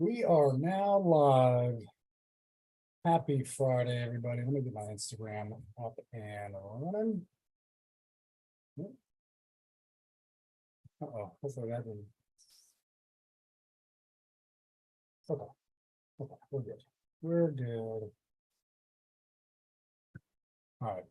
We are now live. Happy Friday, everybody. Let me get my Instagram up and running. Uh-oh, hopefully that didn't. Okay, okay, we're good. We're good. All right.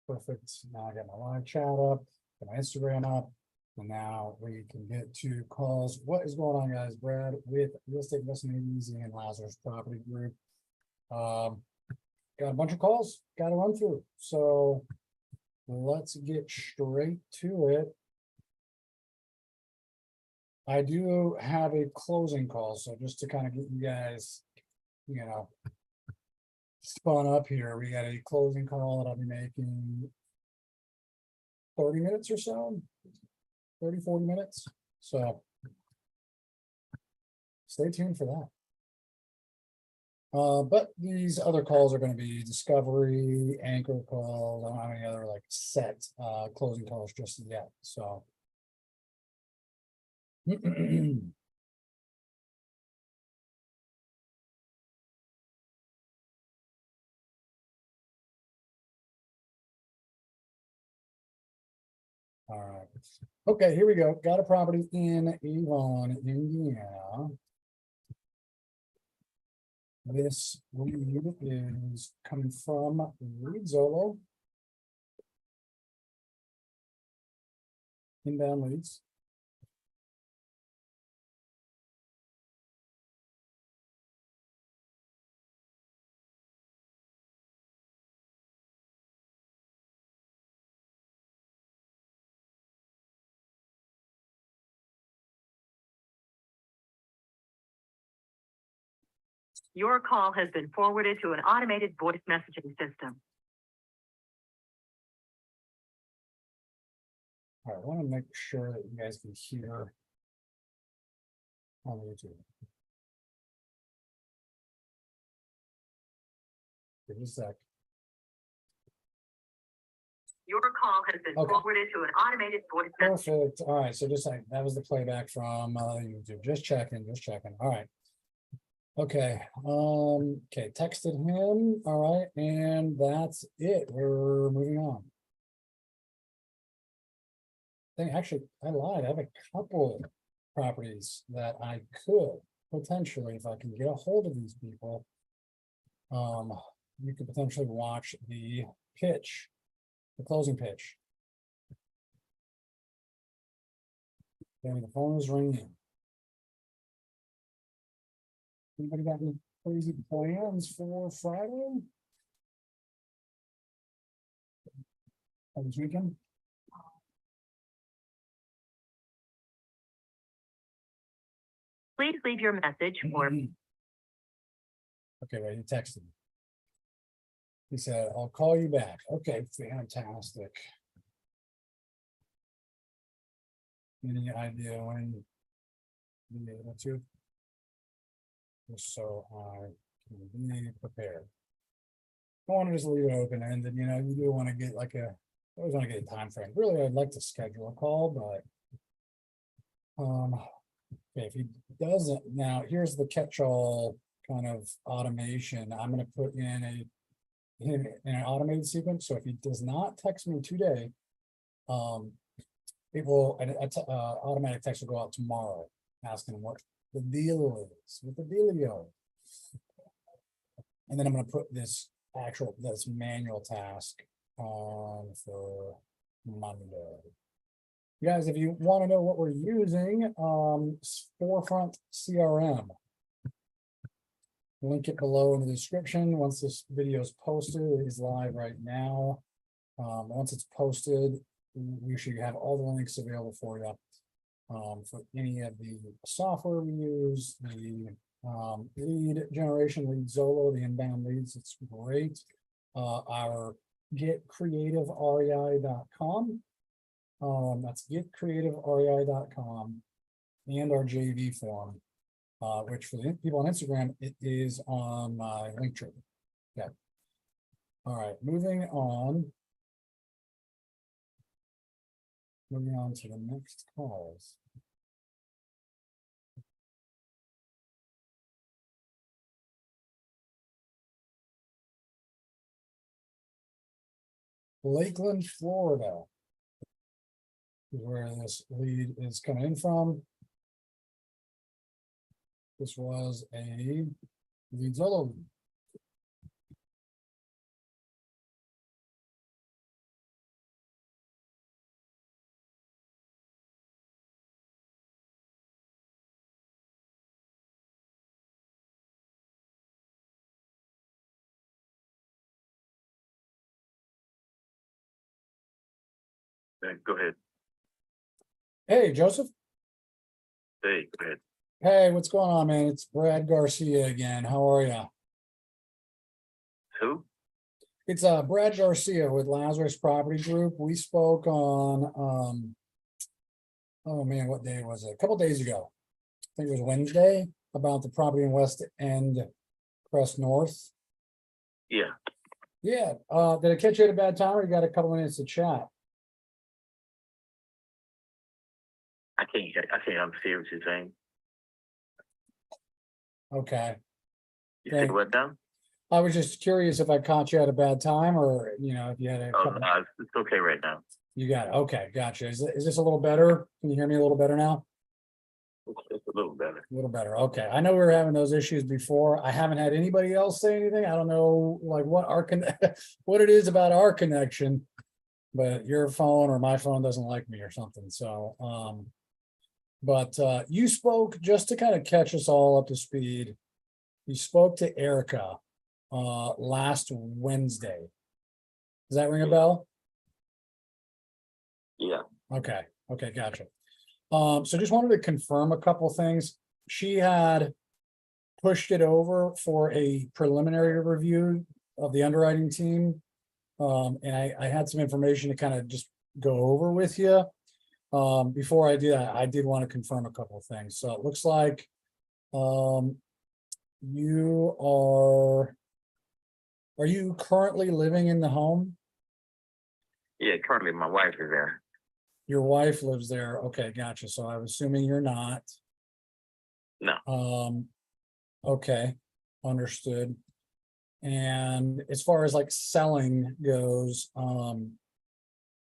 Perfect. Now I got my live chat up, got my Instagram up, and now we can get to calls. What is going on, guys? Brad with Real Estate Investing Made Easy and Lazarus Property Group. Got a bunch of calls, got to run through. So let's get straight to it. I do have a closing call, so just to kind of get you guys, spun up here, we got a closing call that I'll be making 30 minutes or so, 40 minutes. So stay tuned for that. But these other calls are going to be discovery, anchor calls. I don't have any other like set closing calls just yet. So all right. Okay, here we go. Got a property in Avon, Indiana. This lead is coming from Reed Zolo. Inbound leads. Your call has been forwarded to an automated voice messaging system. All right, I want to make sure that you guys can hear on YouTube. Give me a sec. Your call has been forwarded to an automated voice messaging. Perfect. All right, so just like that was the playback from YouTube. Just checking. All right. Okay. Okay, texted him. All right, and that's it. We're moving on. Actually, I lied. I have a couple properties that I could potentially, if I can get a hold of these people, you could potentially watch the pitch, the closing pitch. Okay, the phone is ringing. Anybody got any crazy plans for Friday? Or this weekend? Please leave your message for. Okay, well, he texted me. He said, I'll call you back. Okay, fantastic. Any idea when you'll be able to? Just so I can be prepared. I want to just leave it open ended, you do want to get like I always want to get a time frame. Really, I'd like to schedule a call, but okay, if he doesn't, now here's the catch-all kind of automation. I'm going to put in an automated sequence. So if he does not text me today, it will automatic text will go out tomorrow asking what the deal is with the dealio. And then I'm going to put this manual task on for Monday. You guys, if you want to know what we're using, Forefront CRM. Link it below in the description. Once this video is posted, it is live right now. Once it's posted, we should have all the links available for you for any of the software we use, the lead generation, Lead Zolo, the inbound leads. It's great. Our getcreativerei.com. That's getcreativerei.com, and our JV form, which for the people on Instagram, it is on my link tree. Yeah. All right, moving on. Moving on to the next calls. Lakeland, Florida. Is where this lead is coming in from. This was a lead solo. Go ahead. Hey, Joseph. Hey, go ahead. Hey, what's going on, man? It's Brad Garcia again. How are you? Who? It's Brad Garcia with Lazarus Property Group. We spoke on oh man, what day was it? A couple days ago. I think it was Wednesday about the property in West End, Crest North. Yeah. Yeah. Did I catch you at a bad time or you got a couple minutes to chat? I can't understand what you're saying. Okay. You Okay. said what now? I was just curious if I caught you at a bad time or, you know, if you had a Oh, couple. no, it's okay right now. You got it. Okay, gotcha. Is this a little better? Can you hear me a little better now? It's a little better. A little better. Okay. I know we were having those issues before. I haven't had anybody else say anything. I don't know like what our what it is about our connection, but your phone or my phone doesn't like me or something. So, but you spoke just to kind of catch us all up to speed. You spoke to Erica last Wednesday. Does that ring a bell? Yeah. Okay, okay, gotcha. So just wanted to confirm a couple things. She had pushed it over for a preliminary review of the underwriting team. And I had some information to kind of just go over with you. Before I do that, I did want to confirm a couple of things. So it looks like you are you currently living in the home? Yeah, currently my wife is there. Your wife lives there. Okay, gotcha. So I'm assuming you're not. No. Okay, understood. And as far as like selling goes,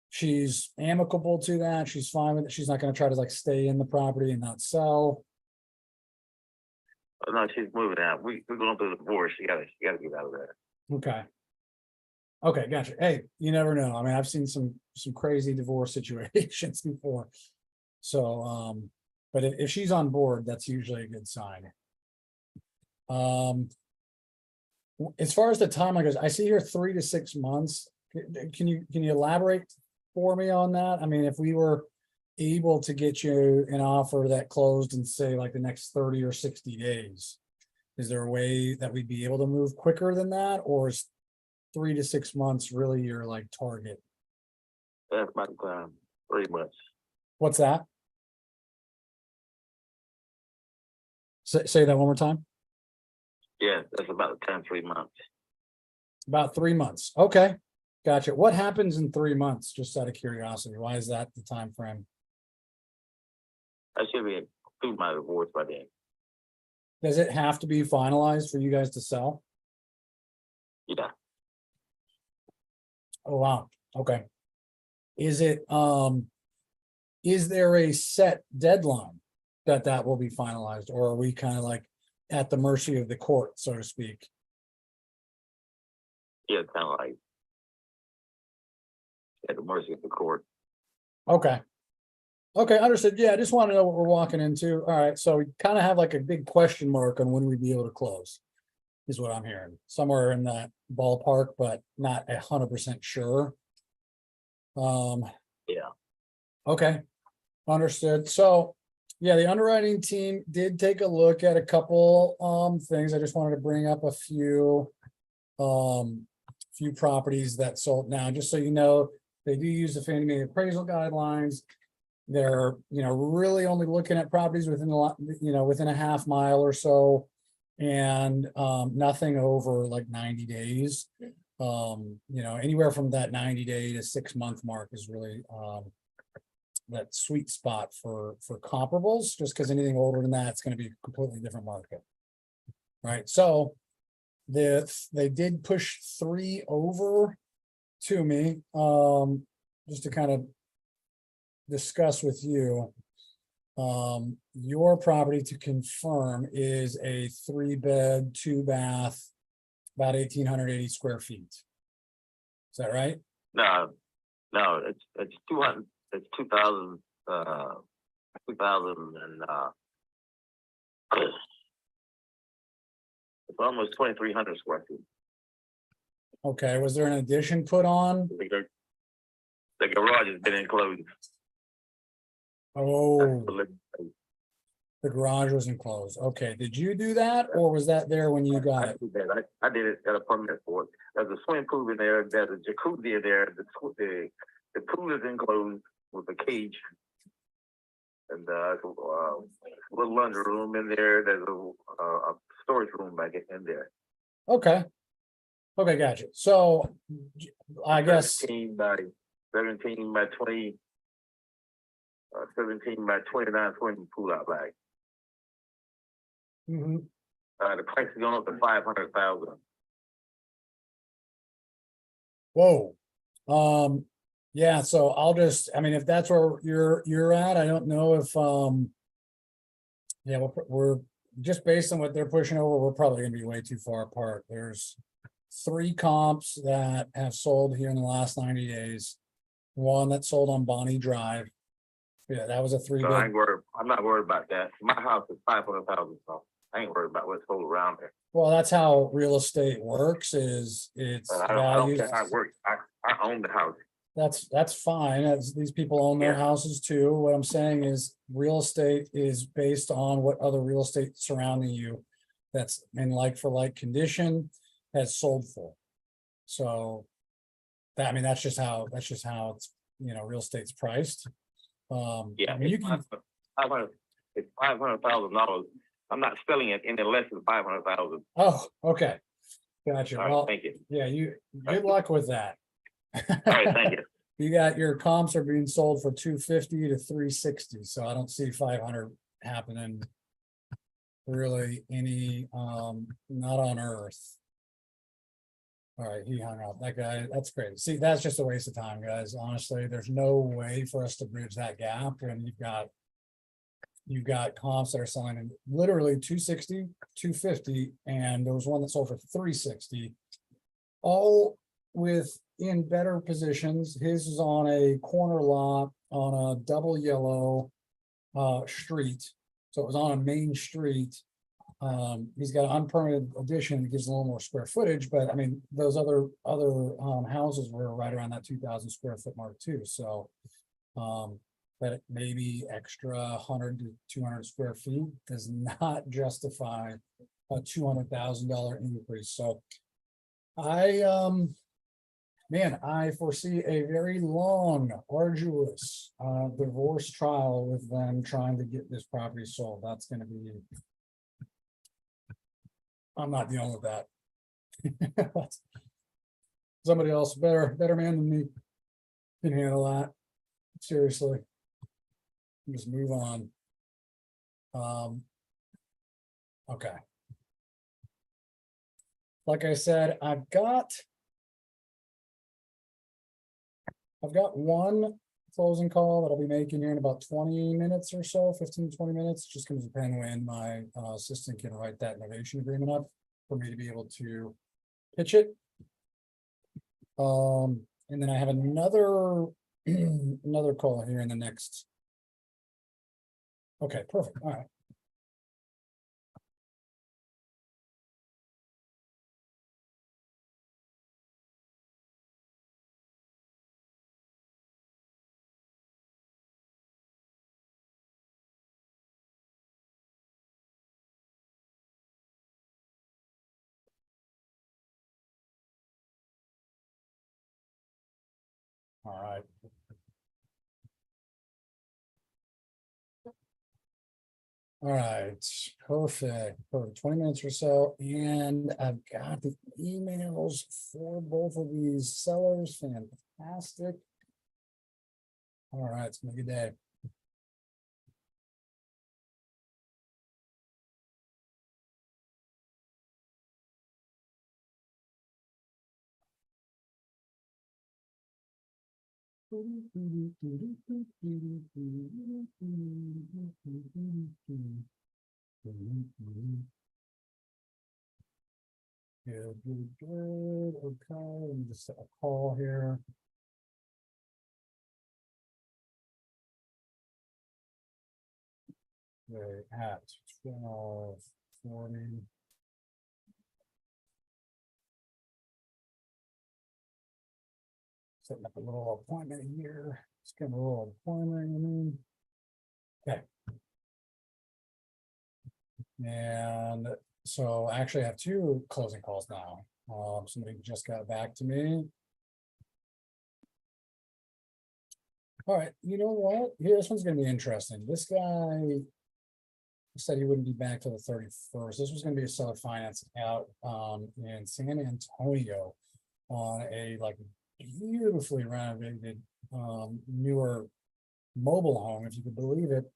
she's amicable to that. She's fine with it. She's not gonna try to like stay in the property and not sell. Oh, no, she's moving out. We're going through the divorce. She gotta get out of there. Okay. Okay, gotcha. Hey, you never know. I mean, I've seen some crazy divorce situations before. So, but if she's on board, that's usually a good sign. As far as the timeline goes, I see here 3 to 6 months. Can you elaborate for me on that? I mean, if we were able to get you an offer that closed in say like the next 30 or 60 days, is there a way that we'd be able to move quicker than that, or is 3 to 6 months really your like target? That's about 3 months. What's that? Say that one more time. Yeah, that's about 3 months. About 3 months. Okay, gotcha. What happens in 3 months? Just out of curiosity, why is that the time frame? I should be through my divorce by then. Does it have to be finalized for you guys to sell? Yeah. Oh, wow. Okay. Is it, is there a set deadline that will be finalized, or are we kind of like at the mercy of the court, so to speak? Yeah, kind of like at the mercy of the court. Okay. Okay, understood. Yeah, I just want to know what we're walking into. All right, so we kind of have like a big question mark on when we'd be able to close, is what I'm hearing. Somewhere in that ballpark, but not 100% sure. Yeah. Okay, understood. So, yeah, the underwriting team did take a look at a couple things. I just wanted to bring up a few properties that sold. Now, just so you know, they do use the Fannie Mae appraisal guidelines. They're, you know, really only looking at properties within within a half mile or so, and nothing over like 90 days. Anywhere from that 90-day to 6-month mark is really that sweet spot for comparables, just because anything older than that, it's going to be a completely different market. Right. So they did push 3 over to me, just to kind of discuss with you. Your property, to confirm, is a 3-bed, 2-bath, about 1,880 square feet. Is that right? No, it's 200, it's 2000, 2000 and, it's almost 2,300 square feet. Okay, was there an addition put on? The garage has been enclosed. Oh, the garage was enclosed. Okay, did you do that, or was that there when you got it? I did it, got a permit for it. There's a swimming pool in there, there's a jacuzzi in there, the pool is enclosed with a cage. And, a little laundry room in there, there's a storage room back in there. Okay. Okay, gotcha. So I guess, 17 by 20, 17 by 29, 20 pool out back. mhm. The price is going up to 500,000. Whoa. Yeah, so I'll just, I mean, if that's where you're at, I don't know if, yeah, we're just based on what they're pushing over, we're probably gonna be way too far apart. There's 3 comps that have sold here in the last 90 days. One that sold on Bonnie Drive. Yeah, that was a 3 So I bed. ain't worried. I'm not worried about that. My house is 500,000. So I ain't worried about what's sold around there. Well, that's how real estate works, is it's But I don't values. care how it works. I own the house. That's fine, as these people own their Yeah. houses too. What I'm saying is, real estate is based on what other real estate surrounding you that's in like for like condition has sold for. So that, I mean, that's just how it's, real estate's priced. Yeah, I mean, you it's can, 500. It's $500,000. I'm not selling it any less than 500,000. oh, okay. Gotcha. All right, Well, thank you. yeah, good luck with that. All right, thank you. You got your comps are being sold for 250 to 360, so I don't see 500 happening. Really any, not on earth. All right, he hung up. That guy, that's great. See, that's just a waste of time, guys. Honestly, there's no way for us to bridge that gap when you've got comps that are selling in literally 260, 250, and there was one that sold for 360. All in better positions. His is on a corner lot on a double yellow street. So it was on a main street. He's got an unpermitted addition, it gives a little more square footage, but I mean, those other houses were right around that 2,000 square foot mark too, so. But maybe extra 100 to 200 square feet does not justify a $200,000 increase, so. Man, I foresee a very long, arduous, divorce trial with them trying to get this property sold. That's gonna be. I'm not dealing with that. Somebody else, better man than me can handle that. Seriously. Just move on. Okay. Like I said, I've got one closing call that I'll be making here in about 20 minutes or so, 15, 20 minutes. Just gonna depend when my assistant can write that innovation agreement up for me to be able to pitch it. And then I have another another call here in the next. Okay, perfect. All right. All right. All right, perfect. 20 minutes or so, and I've got the emails for both of these sellers. Fantastic. All right, it's been a good day. Good. Okay, let me just set a call here. We're at 12:40. Setting up a little appointment here. Just getting a little appointment, I mean. Okay. And so I actually have two closing calls now. Somebody just got back to me. All right, you know what? Here, this one's gonna be interesting. This guy said he wouldn't be back till the 31st. This was gonna be a seller finance out in San Antonio on a like beautifully renovated newer mobile home, if you could believe it.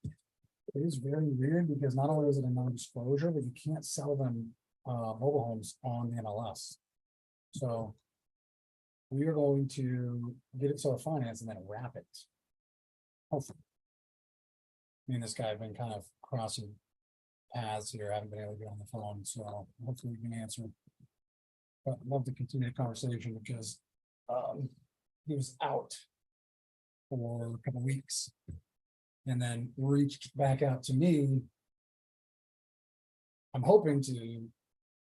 It is very weird because not only is it a non-disclosure, but you can't sell them mobile homes on the MLS. So we are going to get it seller finance and then wrap it. Hopefully. Me and this guy have been kind of crossing paths here. I haven't been able to get on the phone, so hopefully we can answer. But I'd love to continue the conversation because he was out for a couple weeks and then reached back out to me. I'm hoping to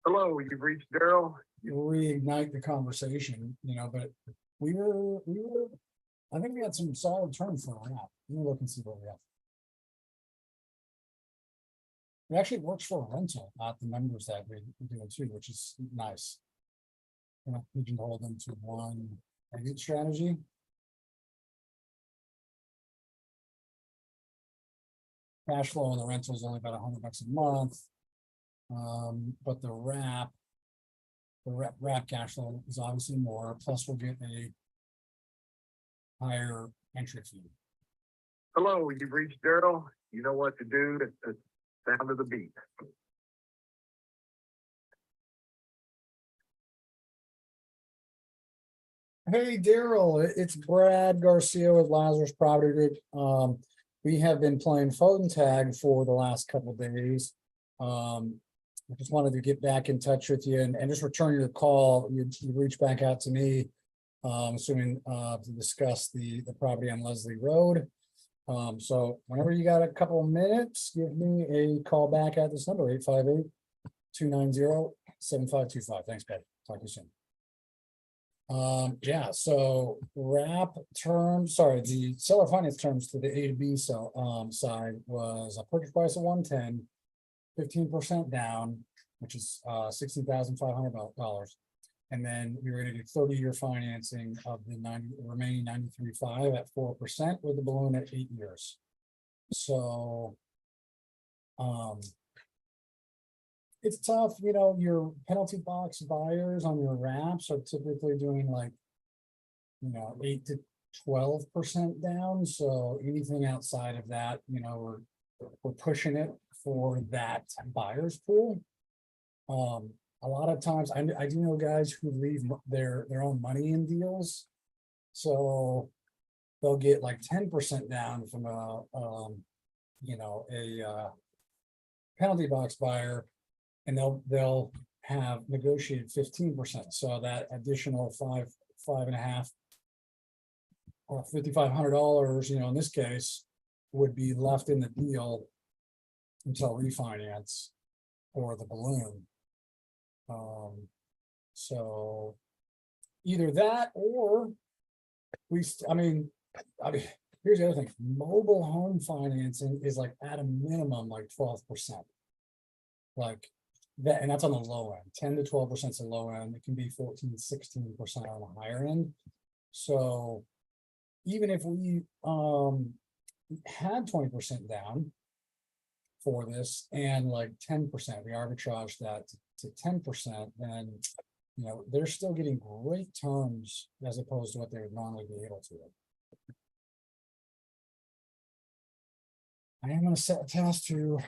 Hello, you've reached Daryl. reignite the conversation, you know, but we were, I think we had some solid terms for a wrap. Let me look and see what we have. It actually works for a rental, not the numbers that we're doing too, which is nice. You know, pigeonhole them to one exit strategy. Cash flow on the rental is only about $100 a month. But the wrap cash flow is obviously more, plus we'll get a higher entry fee. Hello, you've reached Daryl. You know what to do. It's the sound of the beat. Hey, Daryl, it's Brad Garcia with Lazarus Property Group. We have been playing phone tag for the last couple of days. I just wanted to get back in touch with you and just return your call. You reached back out to me, assuming to discuss the property on Leslie Road. So whenever you got a couple of minutes, give me a call back at this number, 858-290-7525. Thanks, Pat. Talk to you soon. Yeah, so wrap terms, sorry, the seller finance terms to the A to B side was a purchase price of 110, 15% down, which is $16,500. And then we were going to do 30-year financing of the remaining 93.5 at 4% with the balloon at 8 years. So it's tough, you know, your penalty box buyers on your wraps are typically doing like, you know, 8 to 12% down. So anything outside of that, you know, we're pushing it for that buyer's pool. A lot of times I do know guys who leave their own money in deals. So they'll get like 10% down from a, you know, a penalty box buyer, and they'll have negotiated 15%. So that additional five and a half or $5,500, you know, in this case, would be left in the deal until refinance or the balloon. So either that or I mean, here's the other thing. Mobile home financing is like at a minimum like 12%. Like that, and that's on the low end. 10 to 12% is the low end. It can be 14, 16% on the higher end. So even if we had 20% down for this and like 10%, we arbitrage that to 10%, then you know they're still getting great terms as opposed to what they would normally be able to. I am going to set a task to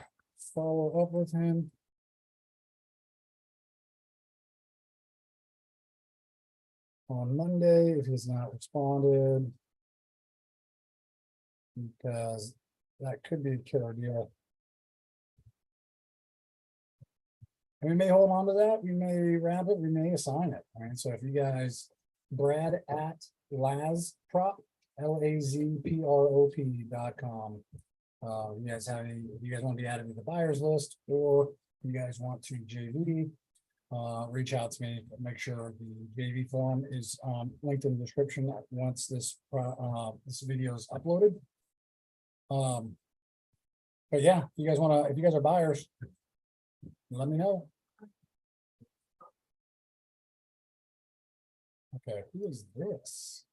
follow up with him. On Monday, if he's not responded. Because that could be a killer deal. And we may hold on to that, we may wrap it, we may assign it, all right, so if you guys, Brad at Lazprop, LAZPROP.com. You guys have any, if you guys want to be added to the buyers list, or you guys want to JV, reach out to me, make sure the JV form is linked in the description once this this video is uploaded. But yeah, you guys want to, if you guys are buyers, let me know. Okay, who is this?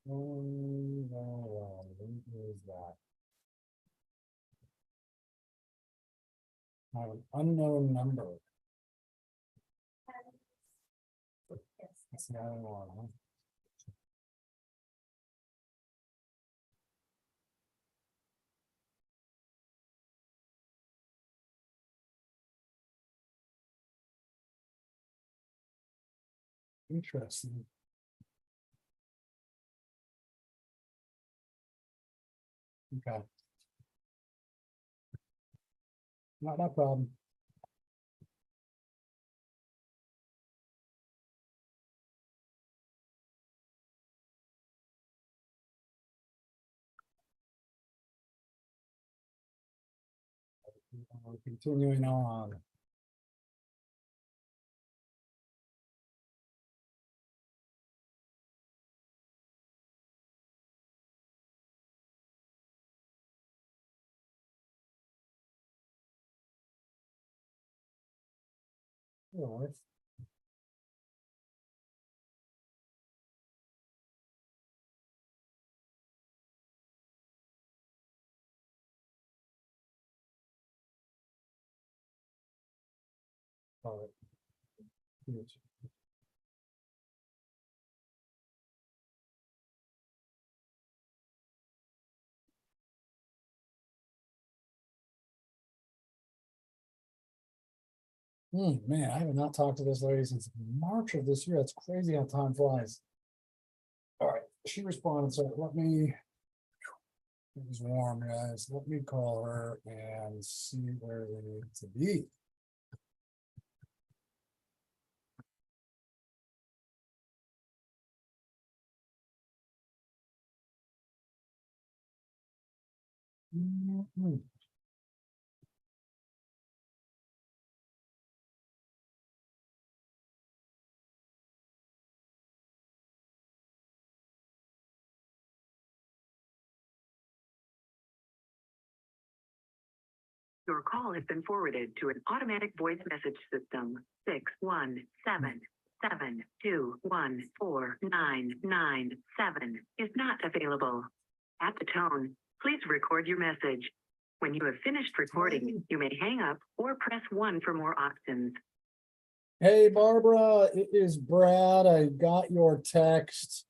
Who is that? I have an unknown number. That's the other one, huh? Interesting. Okay. Not my problem. Continuing on. All right. All right. Good. Man, I have not talked to this lady since March of this year. That's crazy how time flies. All right, she responded, so let me. It was warm, guys. Let me call her and see where we need to be. Mhm. Your call has been forwarded to an automatic voice message system. 617-721-4997 is not available. At the tone, please record your message. When you have finished recording, you may hang up or press 1 for more options. Hey, Barbara, it is Brad. I got your text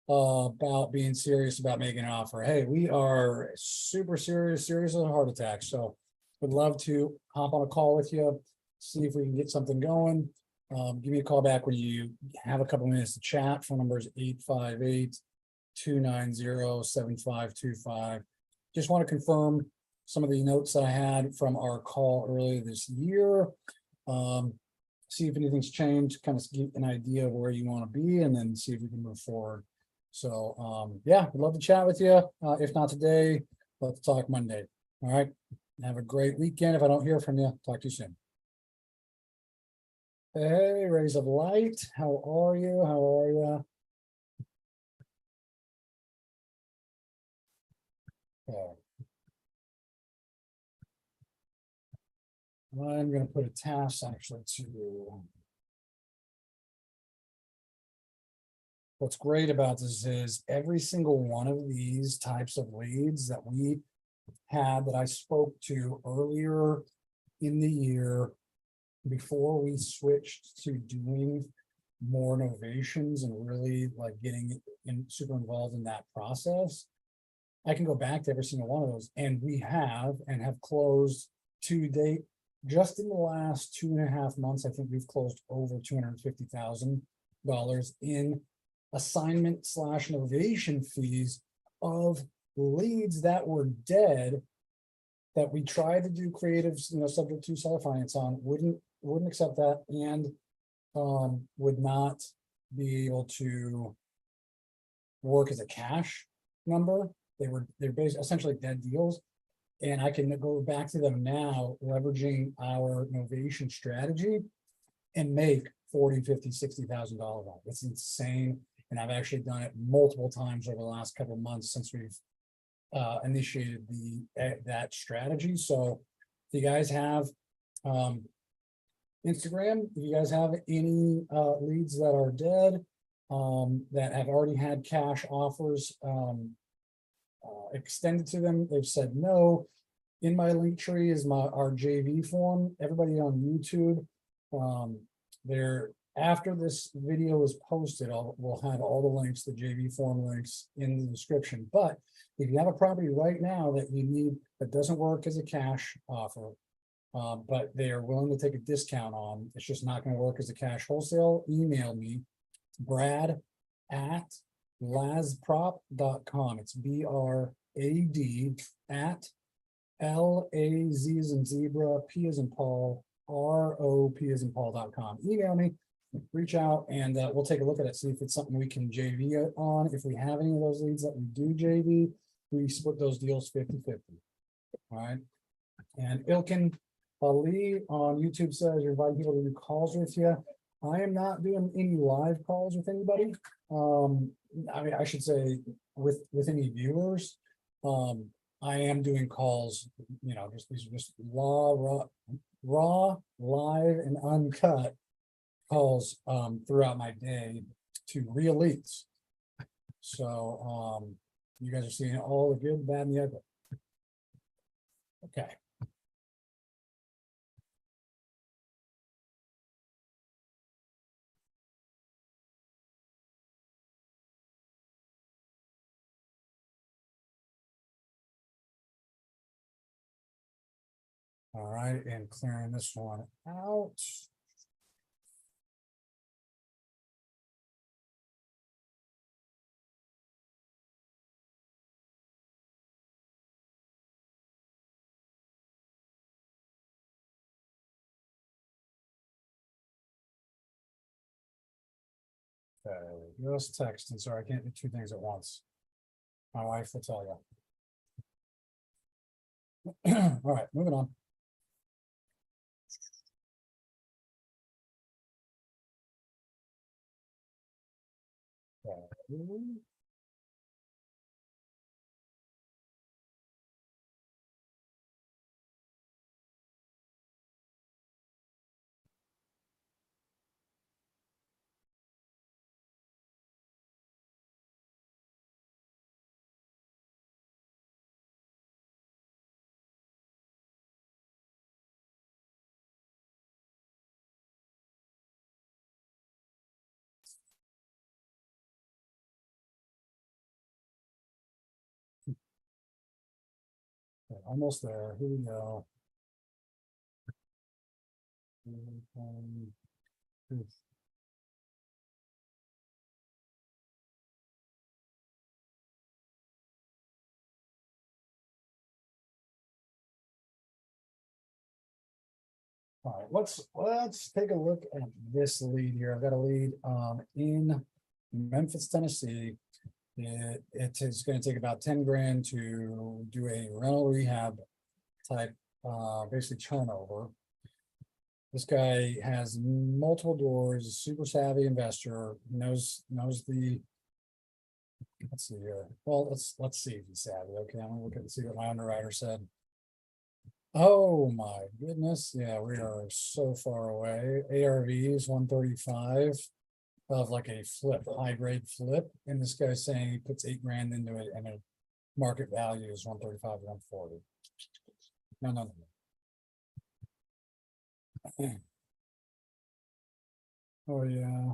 about being serious about making an offer. Hey, we are super serious as a heart attack. So would love to hop on a call with you, see if we can get something going. Give me a call back when you have a couple minutes to chat. Phone number is 858-290-7525. Just want to confirm some of the notes that I had from our call earlier this year. See if anything's changed, kind of get an idea of where you want to be, and then see if we can move forward. So yeah, would love to chat with you. If not today, let's talk Monday. All right. Have a great weekend. If I don't hear from you, talk to you soon. Hey, Rays of Light. How are you? How are you? Okay. I'm going to put a task actually to. What's great about this is every single one of these types of leads that we had that I spoke to earlier in the year before we switched to doing more innovations and really like getting super involved in that process. I can go back to every single one of those, and we have closed to date just in the last 2.5 months, I think we've closed over $250,000 in assignment / novation fees of leads that were dead. That we tried to do creatives, subject to seller finance on, wouldn't accept that, and would not be able to work as a cash number. They're basically essentially dead deals. And I can go back to them now, leveraging our novation strategy and make $40,000, $50,000, $60,000 on it. It's insane. And I've actually done it multiple times over the last couple of months since we've initiated that strategy. So if you guys have Instagram, if you guys have any leads that are dead, that have already had cash offers extended to them, they've said no. In my link tree is our JV form. Everybody on YouTube, after this video is posted, we'll have all the links, the JV form links in the description. But if you have a property right now that you need that doesn't work as a cash offer, but they are willing to take a discount on, it's just not going to work as a cash wholesale, email me, brad@lazprop.com. It's BRAD at LAZ as in zebra, P as in Paul, ROP as in Paul.com. Email me, reach out, and we'll take a look at it, see if it's something we can JV on. If we have any of those leads that we do JV, we split those deals 50-50. All right. And Ilkin Ali on YouTube says you're inviting people to do calls with you. I am not doing any live calls with anybody. I mean, I should say with any viewers. I am doing calls, these are just raw, live and uncut calls throughout my day to real leads. So you guys are seeing all the good, bad, and the ugly. Okay. All right, and clearing this one out. Just texting, sorry, I can't do two things at once. My wife will tell you. All right, moving on. Okay, almost there. Here we go. All right, let's take a look at this lead here. I've got a lead in Memphis, Tennessee. It is going to take about 10 grand to do a rental rehab type basically turnover. This guy has multiple doors, super savvy investor, knows the, let's see here. Well, let's see if he's savvy. Okay, I'm gonna look and see what my underwriter said. Oh my goodness, yeah, we are so far away. ARV is 135 of like a flip, high grade flip, and this guy's saying he puts 8 grand into it and a market value is 135, 140. No. Oh yeah.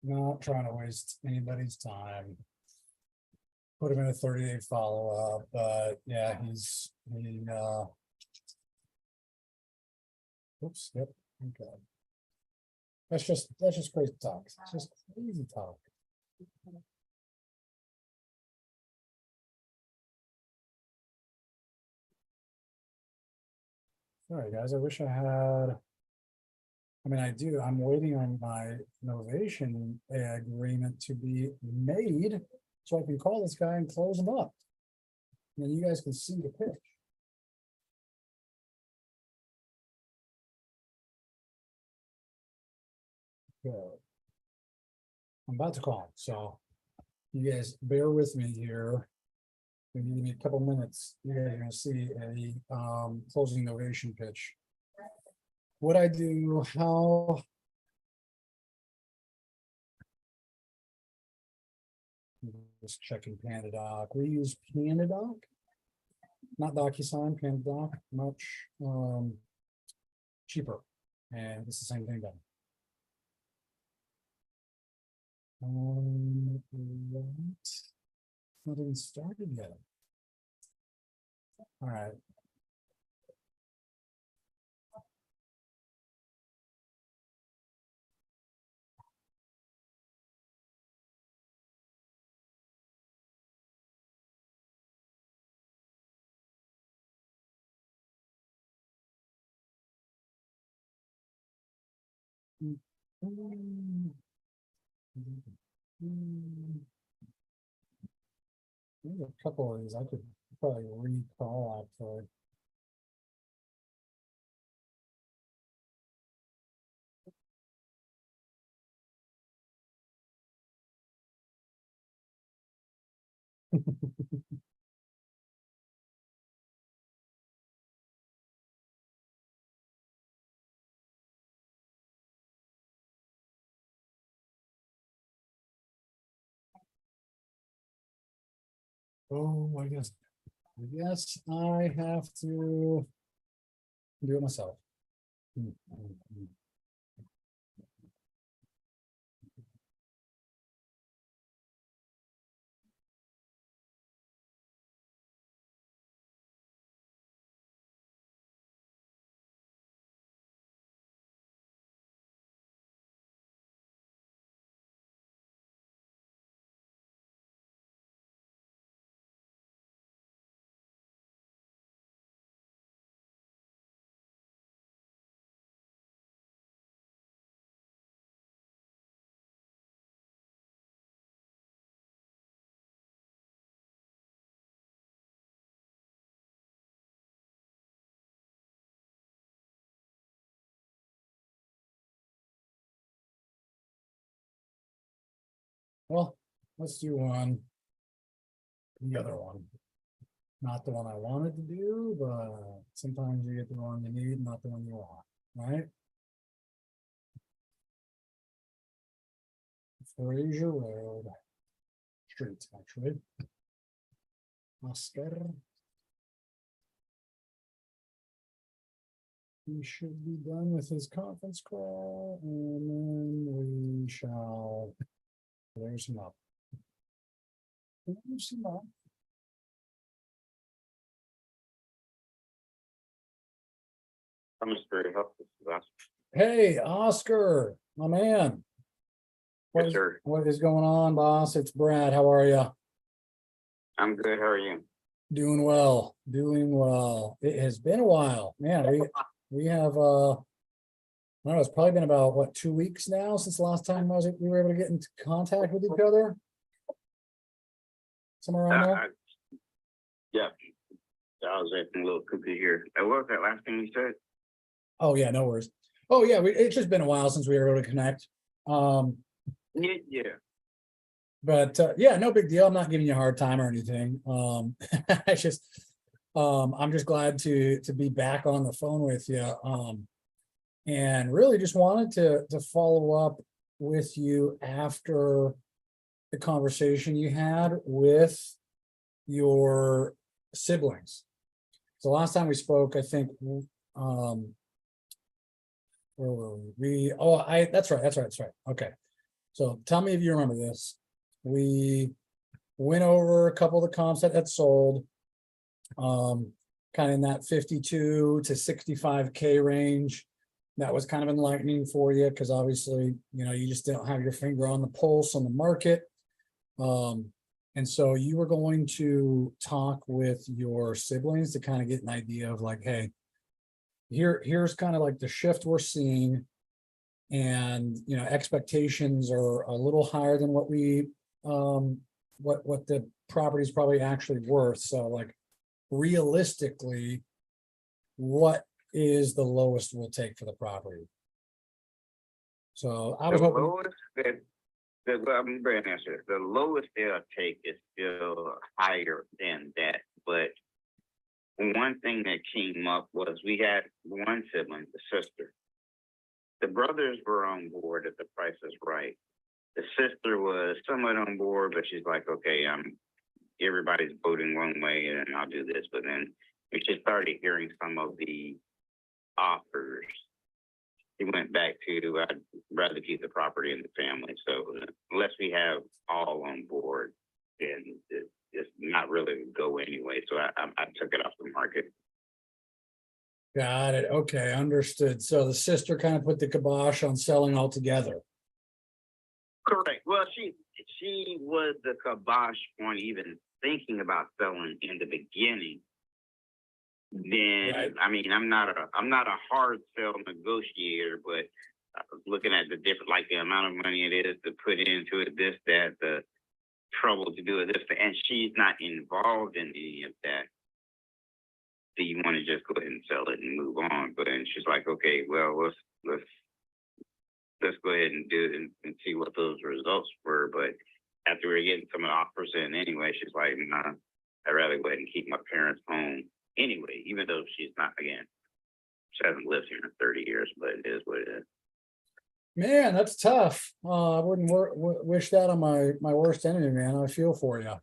not trying to waste anybody's time. Put him in a 30-day follow-up, but yeah, oops, yep, okay. That's just crazy talk. It's just crazy talk. Sorry, guys, I wish I had. I mean, I do, I'm waiting on my novation agreement to be made, so I can call this guy and close him up. And then you guys can see the pitch. Good. I'm about to call him, so you guys bear with me here. If you give me a couple minutes, you guys are gonna see a closing novation pitch. What I do, how. Just checking PandaDoc. We use PandaDoc, not DocuSign, PandaDoc, much cheaper, and it's the same thing done. Right. Not even started yet. All right. There's a couple of these I could probably recall actually. Oh, I guess I have to do it myself. Well, let's do one. The other one. Not the one I wanted to do, but sometimes you get the one you need, not the one you want, right? Fraser Road. Street, actually. Oscar. He should be done with his conference call, and then we shall. There's him up. There's him up. I'm just very helpful. Hey, Oscar, my man. Yes, sir. What is going on, boss? It's Brad. How are you? I'm good. How are you? Doing well, doing well. It has been a while, man. We have I don't know, it's probably been about what, 2 weeks now since the last time we were able to get into contact with each other. Somewhere around there. Yeah. I was acting a little cuckoo here. What was that last thing you said? Oh yeah, no worries. Oh yeah, it's just been a while since we were able to connect. Yeah. But yeah, no big deal. I'm not giving you a hard time or anything. I just I'm just glad to be back on the phone with you. And really just wanted to follow up with you after the conversation you had with your siblings. So last time we spoke, I think where were we? That's right. Okay. So tell me if you remember this. We went over a couple of the comps that had sold. Kind of in that 52 to 65K range. That was kind of enlightening for you because obviously, you just don't have your finger on the pulse on the market. And so you were going to talk with your siblings to kind of get an idea of like, hey, here's kind of like the shift we're seeing. And, expectations are a little higher than what we, what the property is probably actually worth. So like realistically, what is the lowest we'll take for the property? So I was The hoping, lowest I'm going to answer. The lowest they'll take is still higher than that. But one thing that came up was we had one sibling, the sister. The brothers were on board if the price is right. The sister was somewhat on board, but she's like, okay, everybody's voting one way and I'll do this. But then we just started hearing some of the offers. He went back to, I'd rather keep the property in the family. So unless we have all on board, then it's not really go anyway. So I took it off the market. got it. Okay, understood. So the sister kind of put the kibosh on selling altogether. Correct. Well, she was the kibosh on even thinking about selling in the beginning. Then Right. I mean, I'm not a hard sell negotiator, but I was looking at the different, like the amount of money it is to put into it, this, that, the trouble to do it, this, and she's not involved in any of that. Do you want to just go ahead and sell it and move on? But then she's like, okay, well, let's go ahead and do it and see what those results were. But after we were getting some of the offers in anyway, she's like, nah, I'd rather go ahead and keep my parents home anyway, even though she's not, again, she hasn't lived here in 30 years, but it is what it is. Man, that's tough. I wouldn't wish that on my worst enemy, man. I feel for you.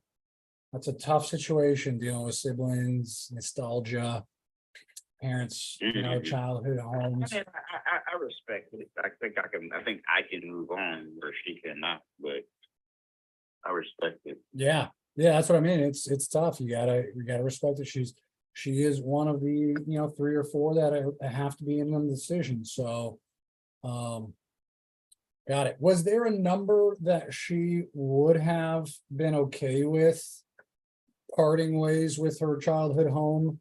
That's a tough situation dealing with siblings, nostalgia, parents, childhood homes. I mean, I respect it. I think I can move on where she cannot, but I respect it. Yeah, that's what I mean. It's tough. You gotta respect that she is one of the 3 or 4 that have to be in the decision. So, got it. Was there a number that she would have been okay with parting ways with her childhood home?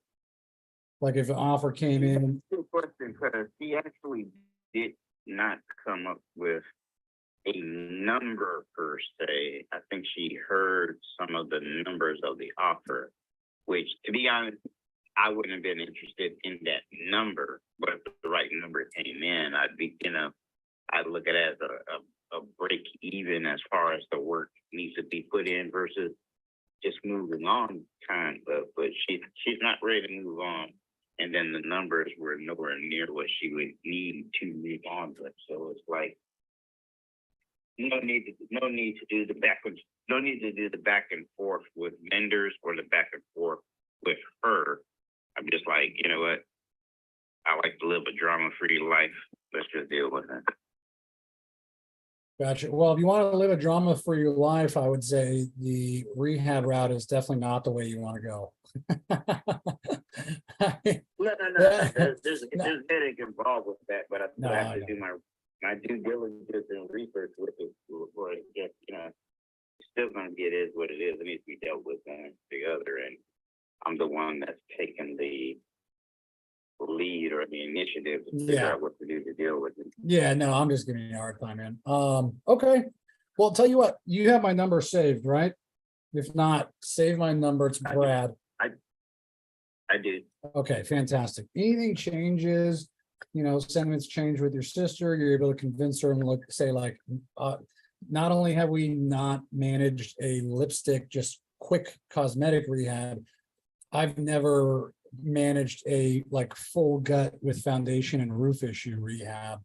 Like if an offer came in? Good question, because she actually did not come up with a number per se. I think she heard some of the numbers of the offer, which, to be honest, I wouldn't have been interested in that number. But if the right number came in, I'd look at it as a break even as far as the work needs to be put in versus just moving on kind of. But she's not ready to move on. And then the numbers were nowhere near what she would need to move on with. So it's like no need to do the back and forth with vendors or the back and forth with her. I'm just like, you know what? I like to live a drama-free life. Let's just deal with it. Gotcha. Well, if you want to live a drama-free life, I would say the rehab route is definitely not the way you want to go. No. There's headache involved with that, but I have to do my due diligence and research with it before it gets, it's still going to be, it is what it is. It needs to be dealt with one together, and I'm the one that's taken the lead or the initiative to figure out what to do to deal with it. Yeah, no, I'm just giving you a hard time, man. Okay. Well, tell you what, you have my number saved, right? If not, save my number. It's Brad. I do. Okay, fantastic. Anything changes, sentiments change with your sister, you're able to convince her and say like, not only have we not managed a lipstick, just quick cosmetic rehab, I've never managed a like full gut with foundation and roof issue rehab.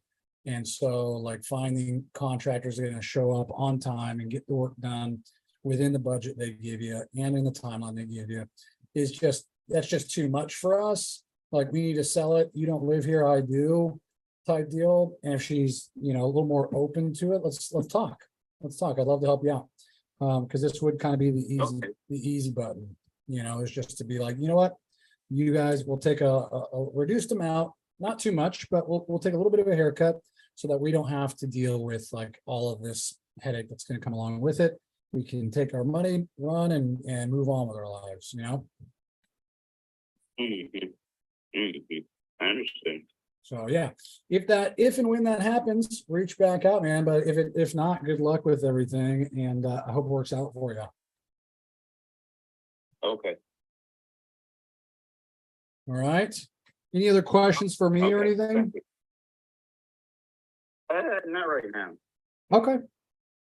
And so like finding contractors that are going to show up on time and get the work done within the budget they give you and in the timeline they give you is that's just too much for us. Like we need to sell it. You don't live here, I do type deal. And if she's, a little more open to it, let's talk. let's talk. I'd love to help you out. Because this would kind of be Okay. the easy button, is just to be like, you know what? You guys will take a reduced amount, not too much, but we'll take a little bit of a haircut so that we don't have to deal with like all of this headache that's gonna come along with it. We can take our money, run and move on with our lives, Mhm. Mhm. I understand. So yeah, if and when that happens, reach back out, man. But if not, good luck with everything, and I hope it works out for you. Okay. All right. Any other questions for me or Okay, anything? thank you. Not right now. Okay.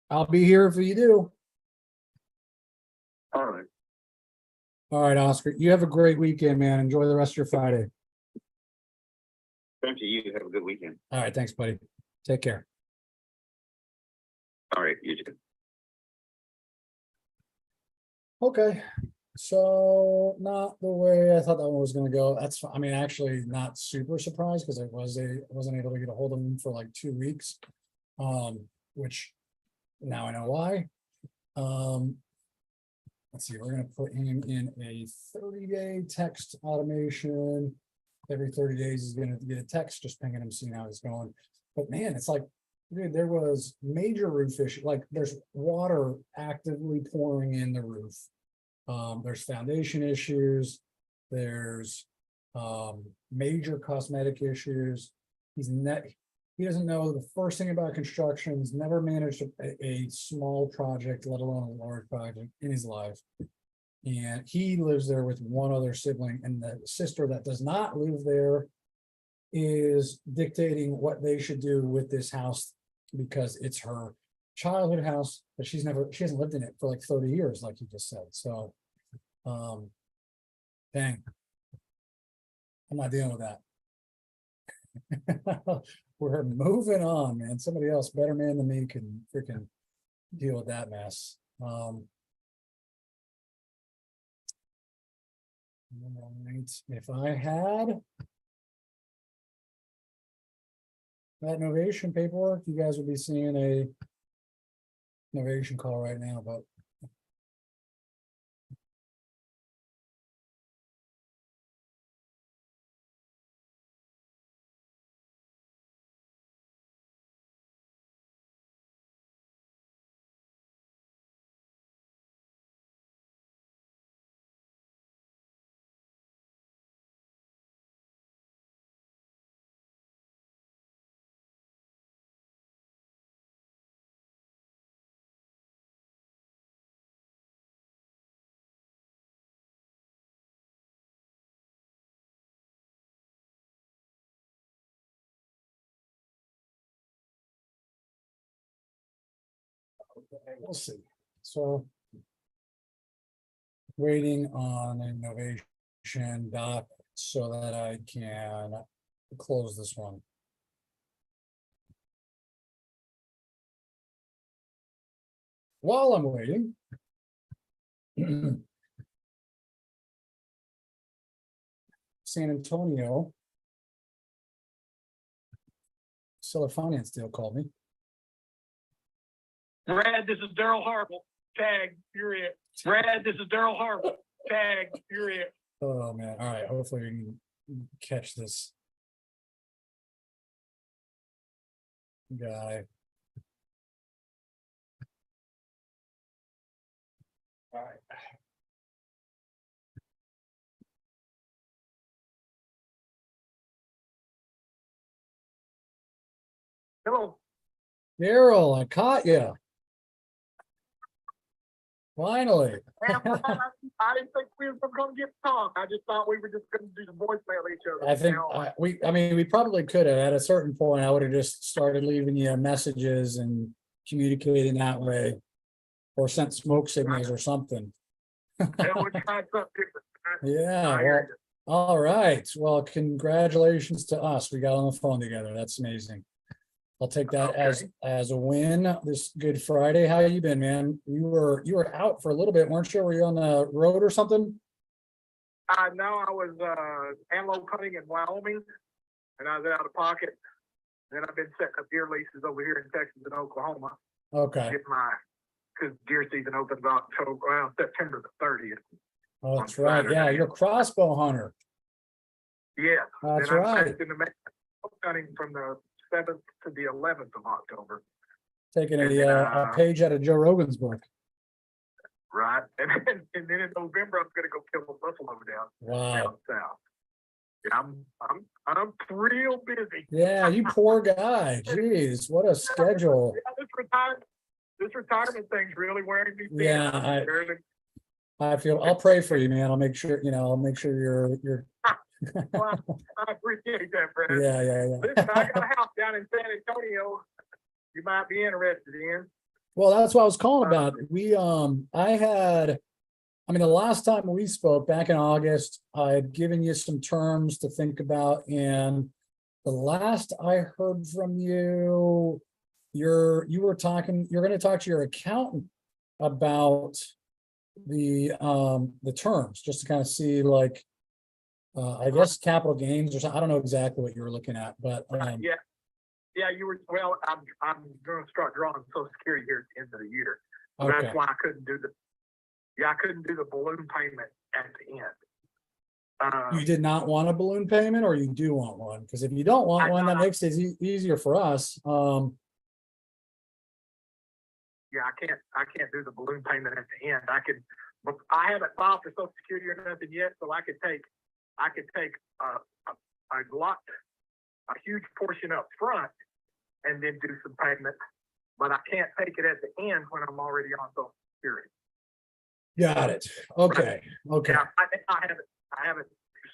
I'll be here if you do. All right. All right, Oscar. You have a great weekend, man. Enjoy the rest of your Friday. Thank you. Have a good weekend. All right, thanks, buddy. Take care. All right, you too. Okay. So not the way I thought that one was gonna go. I mean, actually not super surprised because I wasn't able to get a hold of him for like 2 weeks. Which now I know why. Let's see, we're gonna put him in a 30-day text automation. Every 30 days he's gonna get a text just pinging him, seeing how he's going. But man, it's like, dude, there was major roof issue, like there's water actively pouring in the roof. There's foundation issues, there's major cosmetic issues. He doesn't know the first thing about construction. He's never managed a small project, let alone a large project in his life. And he lives there with one other sibling, and the sister that does not live there is dictating what they should do with this house because it's her childhood house, but she hasn't lived in it for like 30 years, like you just said. So, dang, I'm not dealing with that. We're moving on, man. Somebody else, better man than me, can freaking deal with that mess. Right. If I had that novation paperwork, you guys would be seeing a novation call right now, but we'll see. So waiting on innovation doc so that I can close this one. While I'm waiting, San Antonio seller finance deal called me. Brad, this is Daryl Harple. Tag, you're it. Brad, this is Daryl Harple. Tag, you're it. Oh man, all right, hopefully we can catch this guy. All right. Hello. Daryl, I caught you. Finally. I didn't think we were gonna get to talk. I just thought we were just gonna do the voicemail each other. I think Now, I mean, we probably could have at a certain point. I would have just started leaving you messages and communicating that way, or sent smoke signals or something. hell, we tried something different. Yeah, I well, hear you. all right. Well, congratulations to us. We got on the phone together. That's amazing. I'll take that as a win this Good Friday. How you been, man? You were out for a little bit, weren't you? Were you on the road or something? No, I was antelope hunting in Wyoming, and I was out of pocket. Then I've been setting up deer leases over here in Texas and Oklahoma. Okay, get my, because deer season opens October, well, September the 30th. oh, that's right. Yeah, you're a crossbow hunter. Yeah. That's and I'm right. actually gonna make hunting from the 7th to the 11th of October, Taking And a, then, a page out of Joe Rogan's book. right? And then in November, I'm gonna go kill a buffalo Wow. down south. Yeah, I'm real busy. Yeah, you poor guy. Jeez, what a schedule. Yeah, this retirement thing's really wearing me thin. Yeah, I'm barely- I feel, I'll pray for you, man. I'll make sure, I'll make sure you're, well, I appreciate that, Brad. yeah. Listen, I got a house down in San Antonio you might be interested in. Well, that's what I was calling about. The last time we spoke back in August, I had given you some terms to think about, and the last I heard from you, you're going to talk to your accountant about the terms, just to kind of see like, I guess capital gains or something. I don't know exactly what you were looking at, but, Yeah, you were, well, I'm gonna start drawing Social Security here at the end of the year. So okay. that's why I couldn't do the balloon payment at the end. You did not want a balloon payment, or you do want one? Because if you don't want one, that makes it easier for us. Yeah, I can't do the balloon payment at the end. But I haven't filed for Social Security or nothing yet, so I could take a huge portion up front and then do some payment, but I can't take it at the end when I'm already on Social Security. Got it. Okay. Yeah, I haven't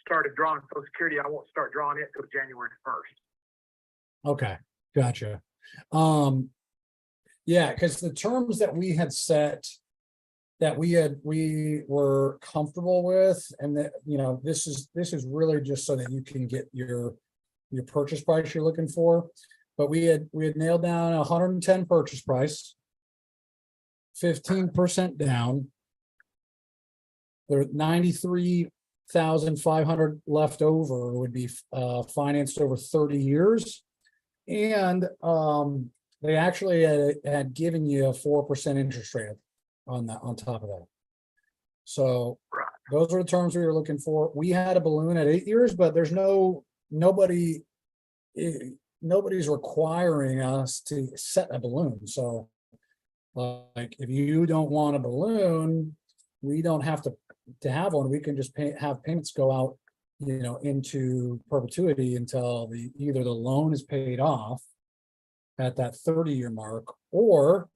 started drawing Social Security. I won't start drawing it till January 1st. Okay, gotcha. Yeah, because the terms that we had set, that we were comfortable with, and that, this is really just so that you can get your purchase price you're looking for. But we had nailed down 110 purchase price, 15% down. There 93,500 left over would be financed over 30 years. And they actually had given you a 4% interest rate on top of that. So those are the terms we were looking for. We had a balloon at 8 years, but there's nobody's requiring us to set a balloon. So like, if you don't want a balloon, we don't have to have one. We can just have payments go out, into perpetuity until either the loan is paid off at that 30-year mark, or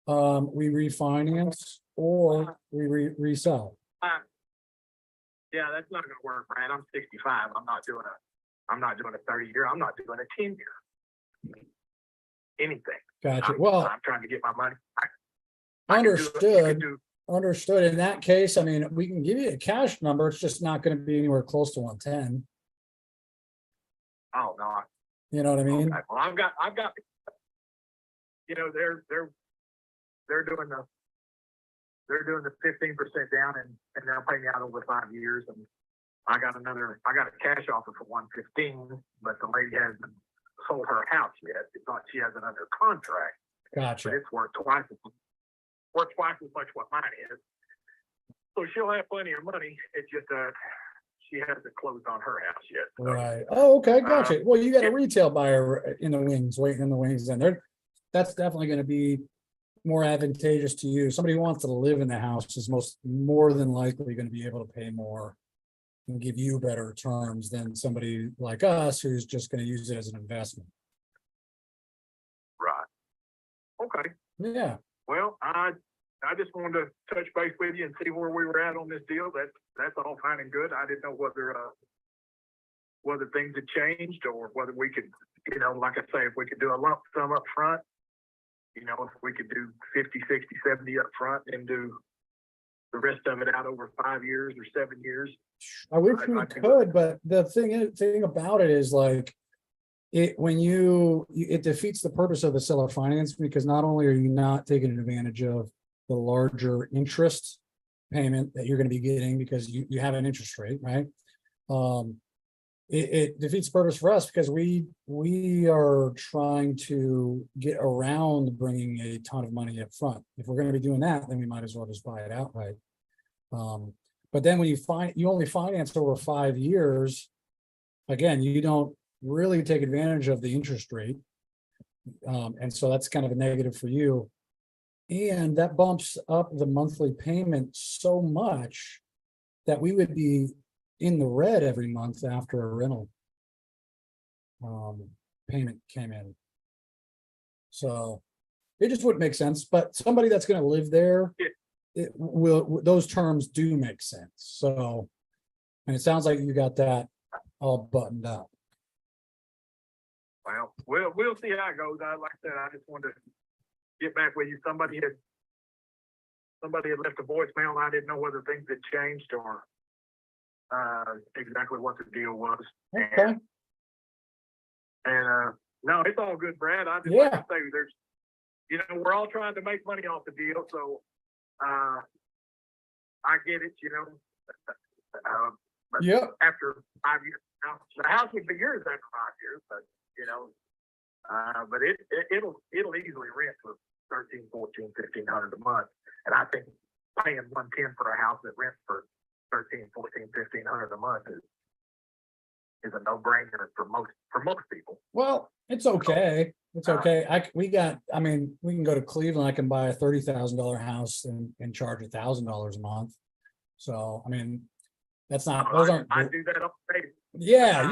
we refinance, or we resell. Yeah, that's not gonna work, Brad. I'm 65. I'm not doing a 30-year. I'm not doing a 10-year. Anything. Gotcha. Well, I'm trying to get my money. Understood. In that case, we can give you a cash number. It's just not going to be anywhere close to 110. Oh, no. You know what I mean? Okay. Well, I've got, they're doing the 15% down and they'll pay me out over 5 years. And I got a cash offer for 115, but the lady hasn't sold her house yet. It's not, she has it under contract. Gotcha. But it's worth twice as much what mine is. So she'll have plenty of money. It's just she hasn't closed on her house yet. So, Right. Oh, okay. Gotcha. Well, you got a retail buyer in the wings, waiting in the wings, and that's definitely going to be more advantageous to you. Somebody who wants to live in the house is more than likely going to be able to pay more and give you better terms than somebody like us who's just going to use it as an investment. right. Okay. Yeah. Well, I just wanted to touch base with you and see where we were at on this deal. That's all fine and good. I didn't know whether things had changed or whether we could, like I say, if we could do a lump sum up front, if we could do 50, 60, 70 up front and do the rest of it out over 5 years or 7 years. I wish we could, but the thing about it is like, it defeats the purpose of the seller finance, because not only are you not taking advantage of the larger interest payment that you're going to be getting because you have an interest rate, right? it defeats the purpose for us because we are trying to get around bringing a ton of money up front. If we're gonna be doing that, then we might as well just buy it outright. But then when you only finance over 5 years, again, you don't really take advantage of the interest rate. And so that's kind of a negative for you. And that bumps up the monthly payment so much that we would be in the red every month after a rental payment came in. So it just wouldn't make sense, but somebody that's gonna live there, it will, those terms do make sense, so. And it sounds like you got that all buttoned up. Well, we'll see how it goes. Like I said, I just wanted to get back with you. Somebody had left a voicemail, and I didn't know whether things had changed or exactly what the deal was. Okay, And no, it's all good, Brad. I just Yeah. like to say there's, we're all trying to make money off the deal, so I get it, but yep, after 5 years, now the house would be yours after 5 years, but but it'll easily rent for 13, 14, 1,500 a month, and I think paying 110 for a house that rents for 13, 14, 1,500 a month is a no-brainer for most people. well, it's okay, it's okay, we can go to Cleveland, I can buy a $30,000 house and charge $1,000 a month. So, I mean, that's not, those aren't, I do that up there. yeah,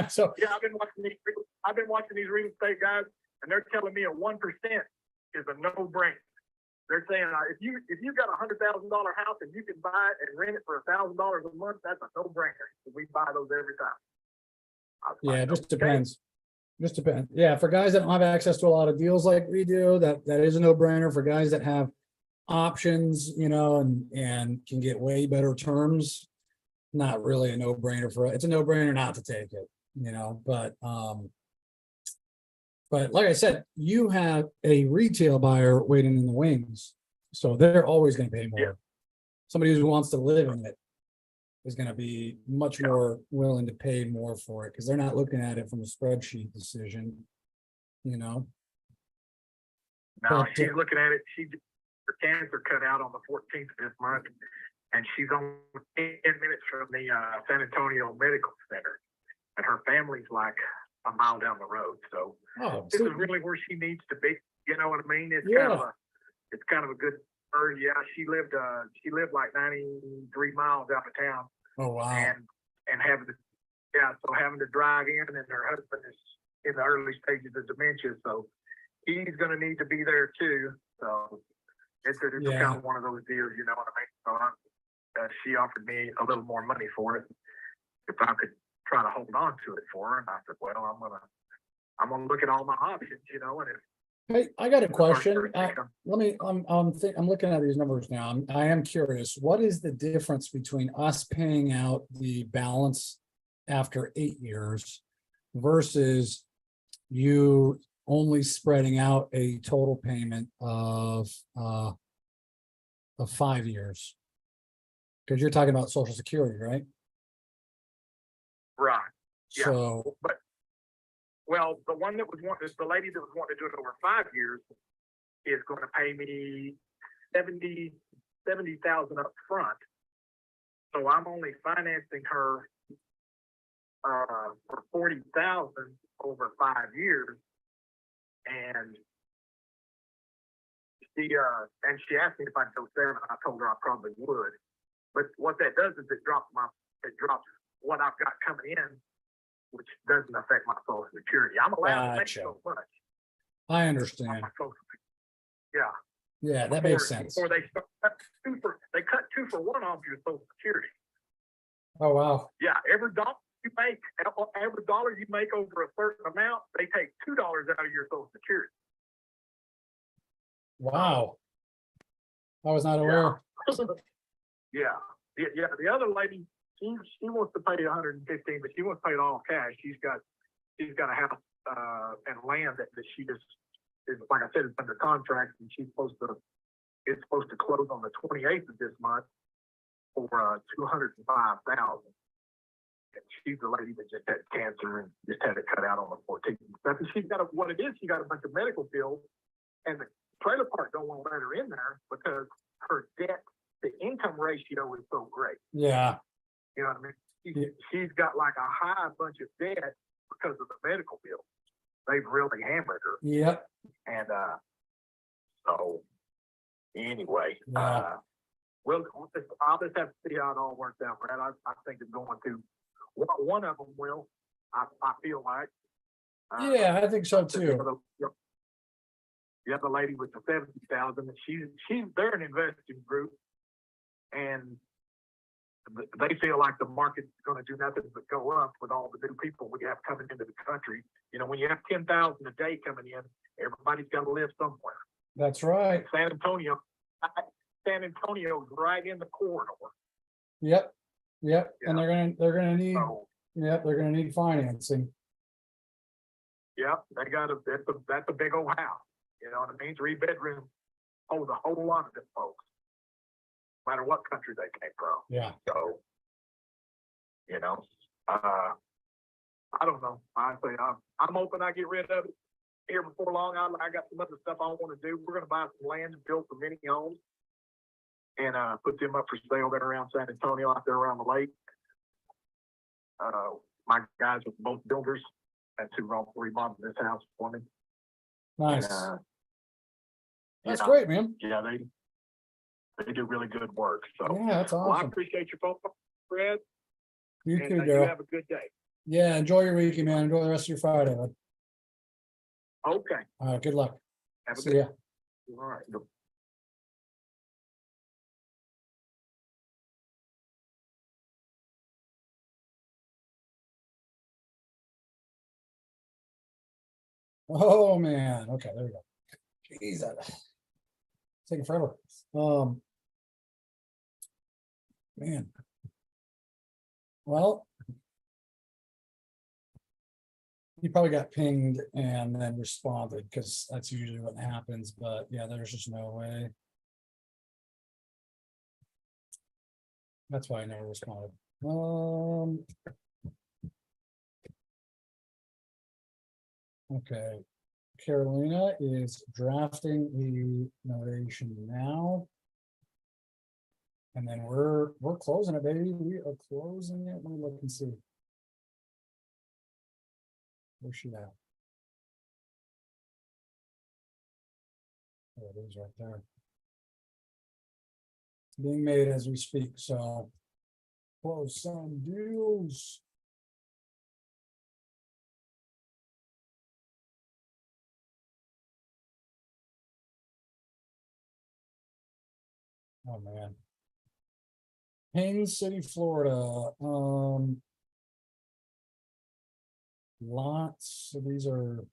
so, Yeah, I've been watching these real estate guys, and they're telling me a 1% is a no-brainer. They're saying if you got $100,000 house and you can buy it and rent it for $1,000 a month, that's a no-brainer. We buy those every time. yeah, it just depends. Just depends. Yeah, for guys that don't have access to a lot of deals like we do, that is a no-brainer. For guys that have options, and can get way better terms, not really a no-brainer it's a no-brainer not to take it, but like I said, you have a retail buyer waiting in the wings, so they're always gonna pay more. Yeah. Somebody who wants to live in it is gonna be much more willing to pay more for it, because they're not looking at it from a spreadsheet decision, No, But, she's looking at it. Her cancer cut out on the 14th of this month, and she's only 10 minutes from the San Antonio Medical Center, and her family's like a mile down the road. So Oh, this so- is really where she needs to be. You know what I mean? It's Yeah. kind of a good. Yeah, she lived like 93 miles out of town, oh, wow. and having to drive in, and her husband is in the early stages of dementia, so he's going to need to be there too. So it's Yeah. kind of one of those deals, you know what I mean? So she offered me a little more money for it if I could try to hold on to it for her, and I said, well, I'm gonna look at all my options, and if Hey, I got a question. income- I'm looking at these numbers now. I am curious, what is the difference between us paying out the balance after 8 years versus you only spreading out a total payment of 5 years? Because you're talking about Social Security, right? right. Yeah. So, Well, the lady that was wanting to do it over 5 years is going to pay me $70,000 up front. So I'm only financing her for $40,000 over 5 years, and she asked me if I'd go 7. I told her I probably would. But what that does is it drops what I've got coming in, which doesn't affect my Social Security. I'm allowed to make Gotcha. so much. I on understand. my Social Security. Yeah. Yeah, that makes sense. Before they cut 2 for 1 off your Social Security. Oh, wow. Yeah, every dollar you make over a certain amount, they take $2 out of your Social Security. Wow. I was not aware. Yeah. The other lady, she wants to pay 115, but she wants to pay it all cash. She's got a house and land that she just is, like I said, it's under contract, and it's supposed to close on the 28th of this month for $205,000. She's the lady that just had cancer and just had it cut out on the 14th. That's she's got what it is. She got a bunch of medical bills, and the trailer park don't want to let her in there because her debt to income ratio is so great. Yeah, You know what I mean? Yeah. She's got like a high bunch of debt because of the medical bills. They've really hammered her. yep, And so anyway, Yeah. I'll just have to see how it all works out, Brad. I think it's going to one of them will. I feel like. yeah, I think so The too. other- the other lady with the 70,000, they're an investing group, and they feel like the market's going to do nothing but go up with all the new people we have coming into the country. You know, when you have 10,000 a day coming in, everybody's got to live somewhere. That's right. San Antonio's right in the corridor. Yep, yep, and they're gonna need, So, yep, they're gonna need financing. yeah, they got that's a big old house. You know what I mean? 3 bedrooms hold a whole lot of them folks, no matter what country they came from. Yeah, So, you know, I don't know. I say I'm hoping I get rid of it here before long. I got some other stuff I want to do. We're going to buy some land and build some mini homes and put them up for sale there around San Antonio, out there around the lake. My guys are both builders. That's who remodeled this house for me. nice. And, That's yeah, great, man. Yeah, they do really good work. So, Yeah, that's well, I awesome. appreciate your phone call, Fred. You And too, you Daryl. have a good day. Yeah, enjoy your weekend, man. Enjoy the rest of your Friday, bud. Okay. All right, good luck. Have a See good. ya. All right. Oh, man. Okay, there we go. Jeez, taking forever. Man. Well. He probably got pinged and then responded because that's usually what happens, but yeah, there's just no way. That's why I never responded. Okay. Carolina is drafting the notation now. And then we're closing it, baby. We are closing it. Let me look and see. Where's she at? There it is right there. It's being made as we speak, so close some deals. Oh man. Haines City, Florida. Lots. So these are.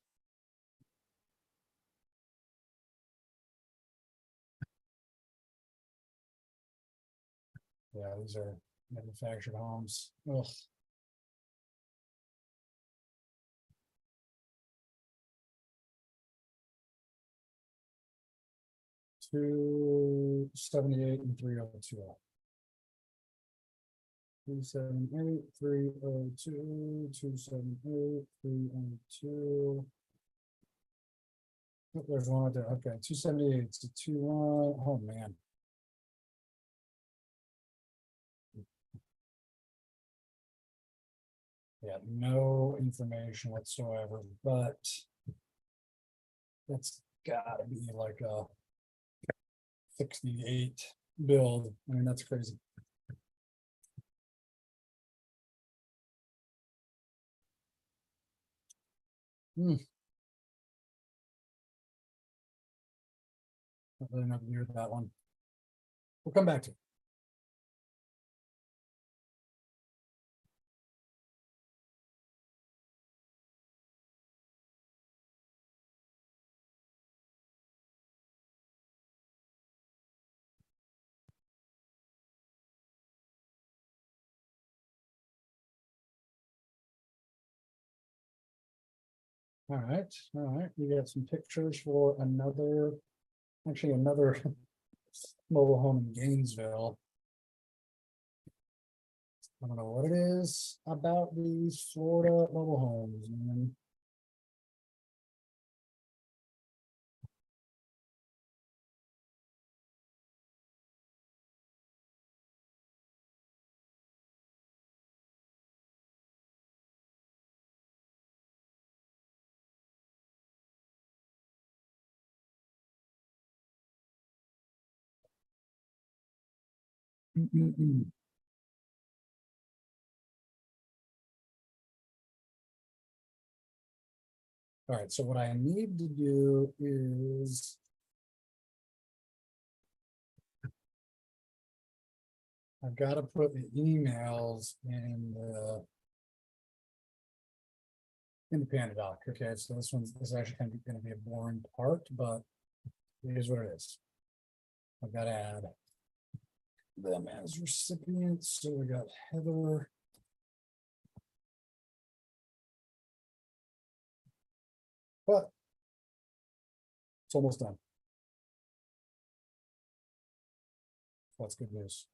Yeah, these are manufactured homes. Ugh. $278 and $302. 278, 302, 278, 302. Oh, there's one right there. Okay, 278 to 21. Oh man. Yeah, no information whatsoever, but that's gotta be like a 68 build. I mean, that's crazy. Not really nothing to do with that one. We'll come back to it. All right. We got some pictures for another mobile home in Gainesville. I don't know what it is about these Florida mobile homes, man. All right, so what I need to do is. I've got to put the emails in the. In the Panda doc, okay, so this is actually gonna be a boring part, but it is what it is. I've got to add them as recipients, so we got Heather. But it's almost done. That's good news.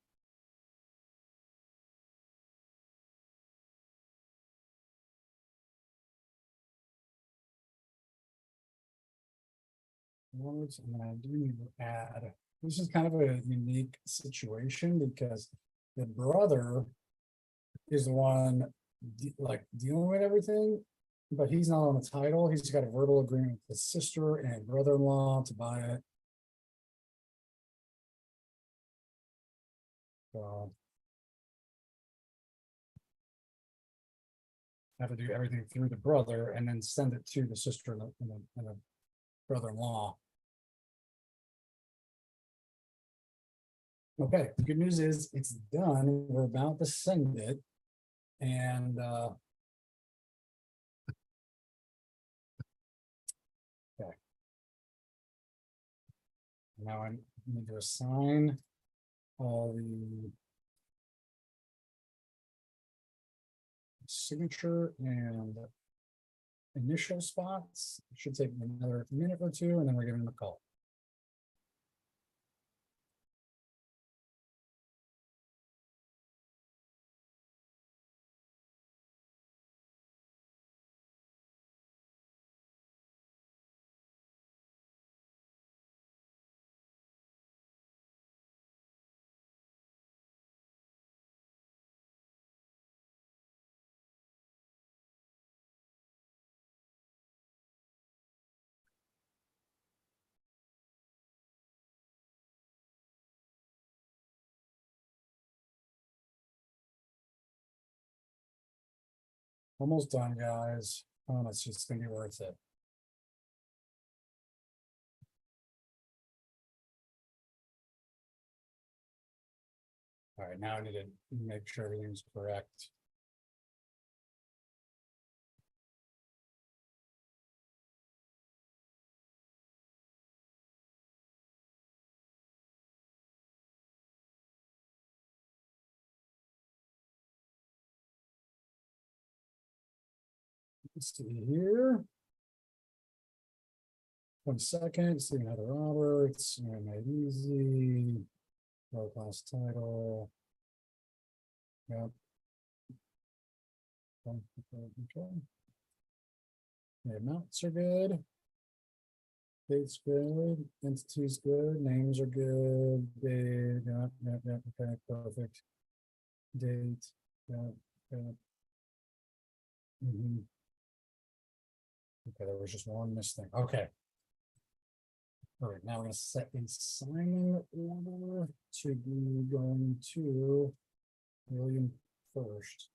Words, and I do need to add, this is kind of a unique situation because the brother is the one like dealing with everything, but he's not on the title. He's got a verbal agreement with his sister and brother-in-law to buy it. So I have to do everything through the brother and then send it to the sister and the brother-in-law. Okay, the good news is it's done. We're about to send it. And okay. Now I need to assign all the signature and initial spots. It should take another minute or two, and then we're giving them a call. Almost done, guys. Oh, it's just gonna be worth it. All right, now I need to make sure everything's correct. Let's see here. 1 second, see Heather Roberts, made easy. Low class title. Yep. Okay. The amounts are good. Date's good. Entity's good. Names are good. Date. Yeah, okay, perfect. Date. Yeah. Mhm. Okay, there was just one missing. Okay. All right, now we're gonna set a signing order to be going to William first.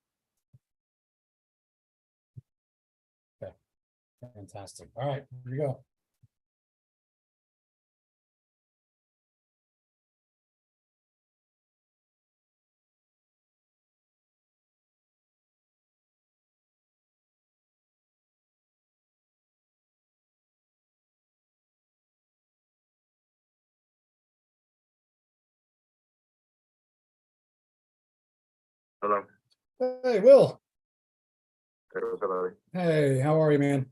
Okay, fantastic. All right, here we go. Hello. Hey, Will. Hello. Hey, how are you, man?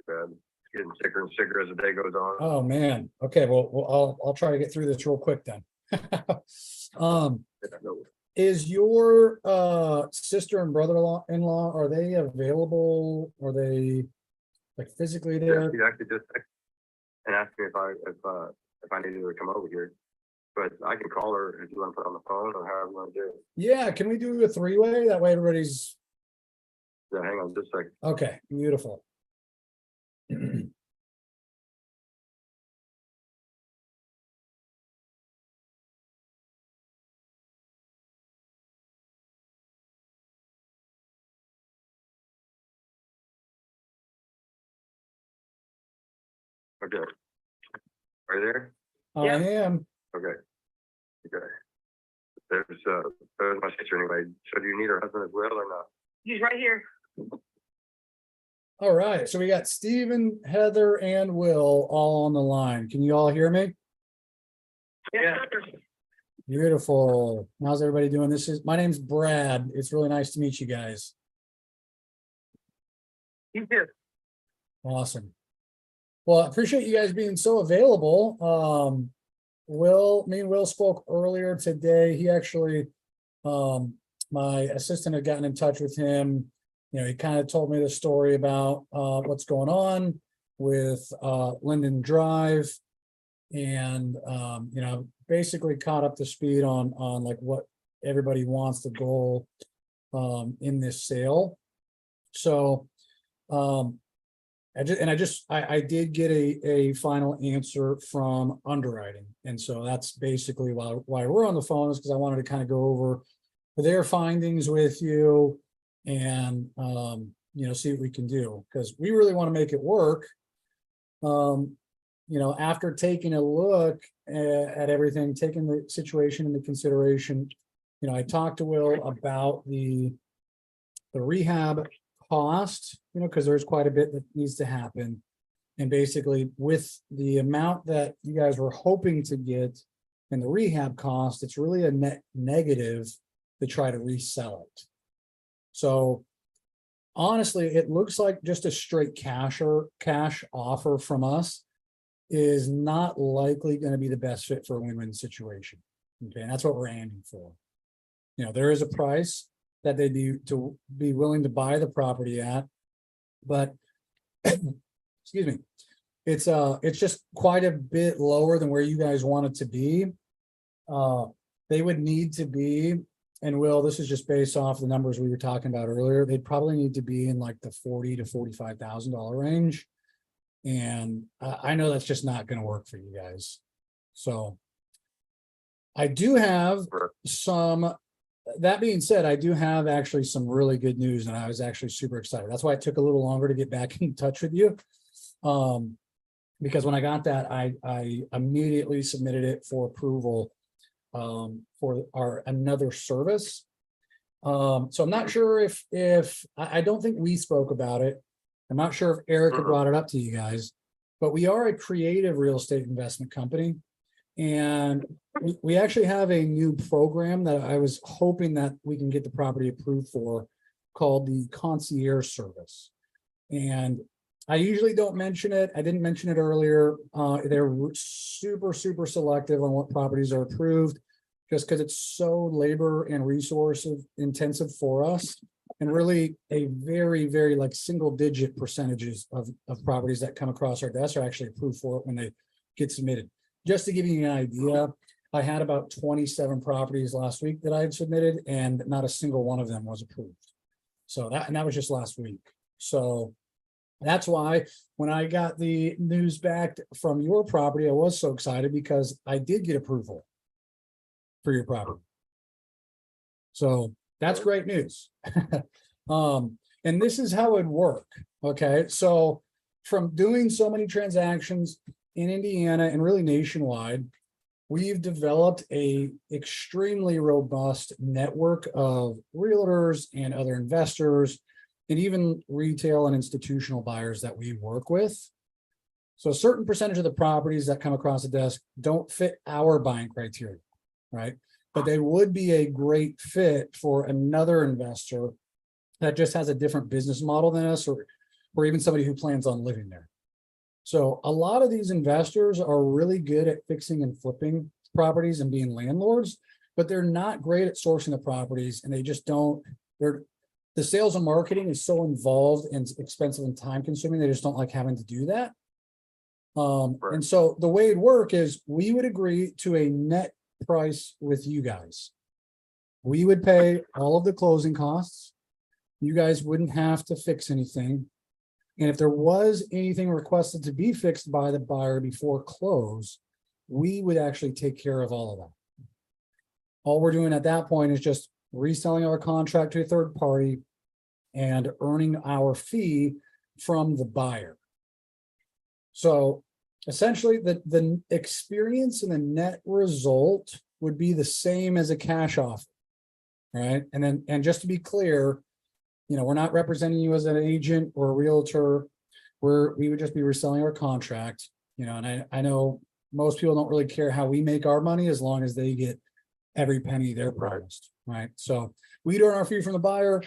Bad. Getting sicker and sicker as the day goes on. Oh, man. Okay, well, I'll try to get through this real quick then. Is your sister and brother-in-law, are they available? Are they like physically there? You actually just texted and asked me if I needed to come over here. But I can call her if you want to put on the phone or however you want to do it. Yeah, can we do a three-way? That way everybody's, Yeah, hang on just a second. okay, beautiful. Okay. Are you there? I am. Okay. Okay. There's my sister anyway. So do you need her husband as well or not? He's right here. All right, so we got Stephen, Heather, and Will all on the line. Can you all hear me? Yeah. Beautiful. How's everybody doing? My name's Brad. It's really nice to meet you guys. You did. Awesome. Well, I appreciate you guys being so available. Me and Will spoke earlier today. He actually, my assistant had gotten in touch with him. You know, he kind of told me the story about what's going on with Linden Drive, and you know, basically caught up to speed on like what everybody wants, the goal in this sale. So I did get a final answer from underwriting, and so that's basically why we're on the phone, is because I wanted to kind of go over their findings with you and you know, see what we can do, because we really want to make it work. You know, after taking a look at everything, taking the situation into consideration, you know, I talked to Will about the rehab cost, you know, because there's quite a bit that needs to happen. And basically with the amount that you guys were hoping to get in the rehab cost, it's really a net negative to try to resell it. So honestly, it looks like just a straight cash offer from us is not likely going to be the best fit for a win-win situation. Okay, and that's what we're aiming for. You know, there is a price that they'd be willing to buy the property at, but excuse me, it's just quite a bit lower than where you guys want it to be. They would need to be, and Will, this is just based off the numbers we were talking about earlier, they'd probably need to be in like the $40,000 to $45,000 range. And I know that's just not going to work for you guys. So I do have some, that being said, I do have actually some really good news, and I was actually super excited. That's why it took a little longer to get back in touch with you. Because when I got that, I immediately submitted it for approval for another service. So I'm not sure if I don't think we spoke about it. I'm not sure if Erica brought it up to you guys, but we are a creative real estate investment company. And we actually have a new program that I was hoping that we can get the property approved for, called the concierge service. And I usually don't mention it. I didn't mention it earlier. They're super selective on what properties are approved, just because it's so labor and resource intensive for us. And really a very like single digit percentages of properties that come across our desk are actually approved for it when they get submitted. Just to give you an idea, I had about 27 properties last week that I had submitted, and not a single one of them was approved. So that was just last week. So that's why when I got the news back from your property, I was so excited, because I did get approval for your property. So that's great news. And this is how it would work. Okay. So from doing so many transactions in Indiana and really nationwide, we've developed a extremely robust network of realtors and other investors, and even retail and institutional buyers that we work with. So a certain percentage of the properties that come across the desk don't fit our buying criteria, right? But they would be a great fit for another investor that just has a different business model than us, or even somebody who plans on living there. So a lot of these investors are really good at fixing and flipping properties and being landlords, but they're not great at sourcing the properties and they just don't, the sales and marketing is so involved and expensive and time consuming, they just don't like having to do that. And so the way it'd work is we would agree to a net price with you guys. We would pay all of the closing costs. You guys wouldn't have to fix anything. And if there was anything requested to be fixed by the buyer before close, we would actually take care of all of that. All we're doing at that point is just reselling our contract to a third party and earning our fee from the buyer. So essentially the experience and the net result would be the same as a cash offer. Right. And just to be clear, you know, we're not representing you as an agent or a realtor. We would just be reselling our contract, you know, and I know most people don't really care how we make our money as long as they get every penny they're promised, right? So we'd earn our fee from the buyer.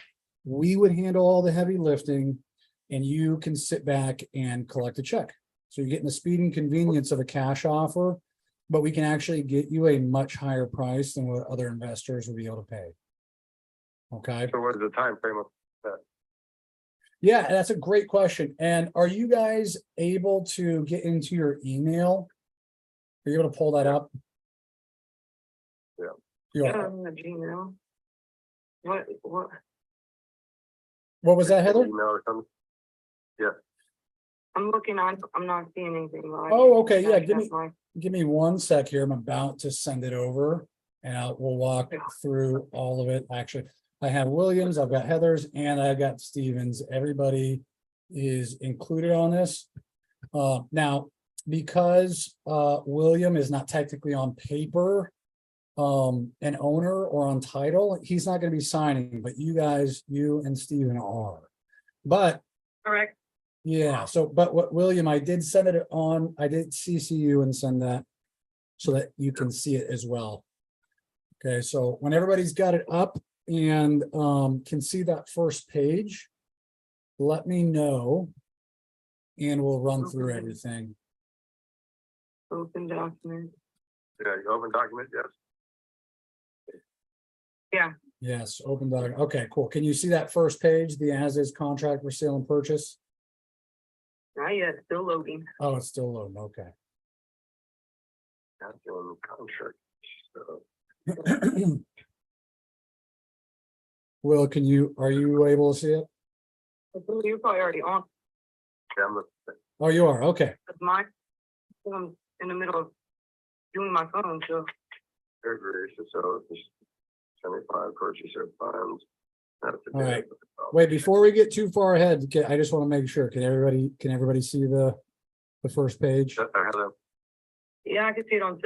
We would handle all the heavy lifting and you can sit back and collect a check. So you're getting the speed and convenience of a cash offer, but we can actually get you a much higher price than what other investors would be able to pay. Okay. So what is the time frame of that? Yeah, that's a great question. And are you guys able to get into your email? Are you able to pull that up? Yeah. You are. Gmail. What? What was that, Heather? Email or something? I'm looking on, I'm not seeing anything. Like, Oh, okay, yeah, that's my- give me 1 sec here. I'm about to send it over and we'll walk through all of it. Actually, I have Williams, I've got Heather's, and I've got Stevens. Everybody is included on this. Now, because William is not technically on paper an owner or on title, he's not going to be signing, but you guys, you and Steven are. But Correct. yeah, so, but what, William, I did send it on, I did CC you and send that so that you can see it as well. Okay, so when everybody's got it up and can see that first page, let me know and we'll run through Okay. everything. Open document. Yeah, you open document, yes. Yes, open doc. Okay, cool. Can you see that first page, the as-is contract for sale and purchase? Not yet, still loading. Oh, it's still loading. Okay. Not doing contract. So Will, are you able to see it? You're probably already on, yeah, I'm looking. Oh, you are. Okay. but I'm in the middle of doing my phone, so. Very gracious, so it's 75 purchase of funds. That's a All right. bit- Wait, before we get too far ahead, I just want to make sure, can everybody see the first page? Heather, Yeah, I can see it on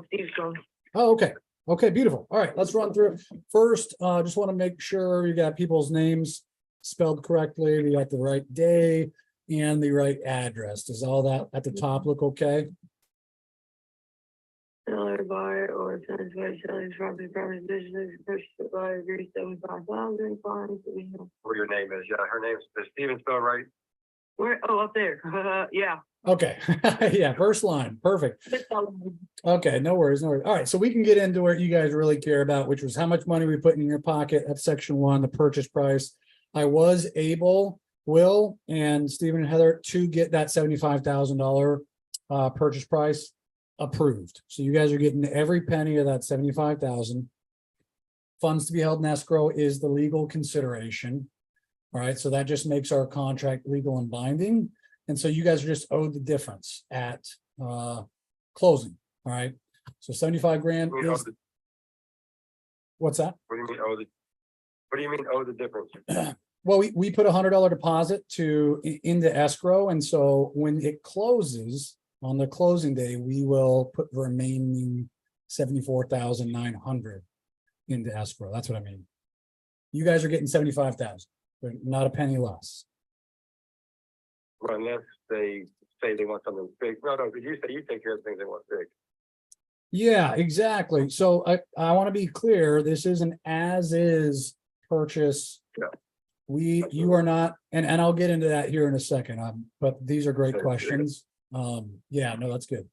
Steve's phone. Oh, okay. Okay, beautiful. All right, let's run through it. First, just want to make sure you got people's names spelled correctly. We got the right day and the right address. Does all that at the top look okay? Seller, buyer, or tenant, selling property, business, purchase, buyer, agree, 75,000, fine. where your name is, yeah, her name's, is Steven spelled right? Where, oh, up there, yeah. Okay, yeah, first line, perfect. Okay, no worries, no worries. All right, so we can get into what you guys really care about, which was how much money we put in your pocket. That's section 1, the purchase price. I was able, Will and Stephen and Heather, to get that $75,000 purchase price approved. So you guys are getting every penny of that 75,000. Funds to be held in escrow is the legal consideration. All right, so that just makes our contract legal and binding. And so you guys are just owed the difference at closing. All right, so 75 grand We owe is, the- what's that? What do you mean owe the? What do you mean owe the difference? Well, we put $100 deposit into escrow, and so when it closes on the closing day, we will put the remaining 74,900 into escrow. That's what I mean. You guys are getting 75,000, but not a penny less. Well, unless they say they want something big. No, because you say you take care of things they want big. Yeah, exactly. So I want to be clear. This is an as-is purchase. Yeah. You are not, and I'll get into that here in a second. But these are great Okay, questions. Yeah, no, that's good.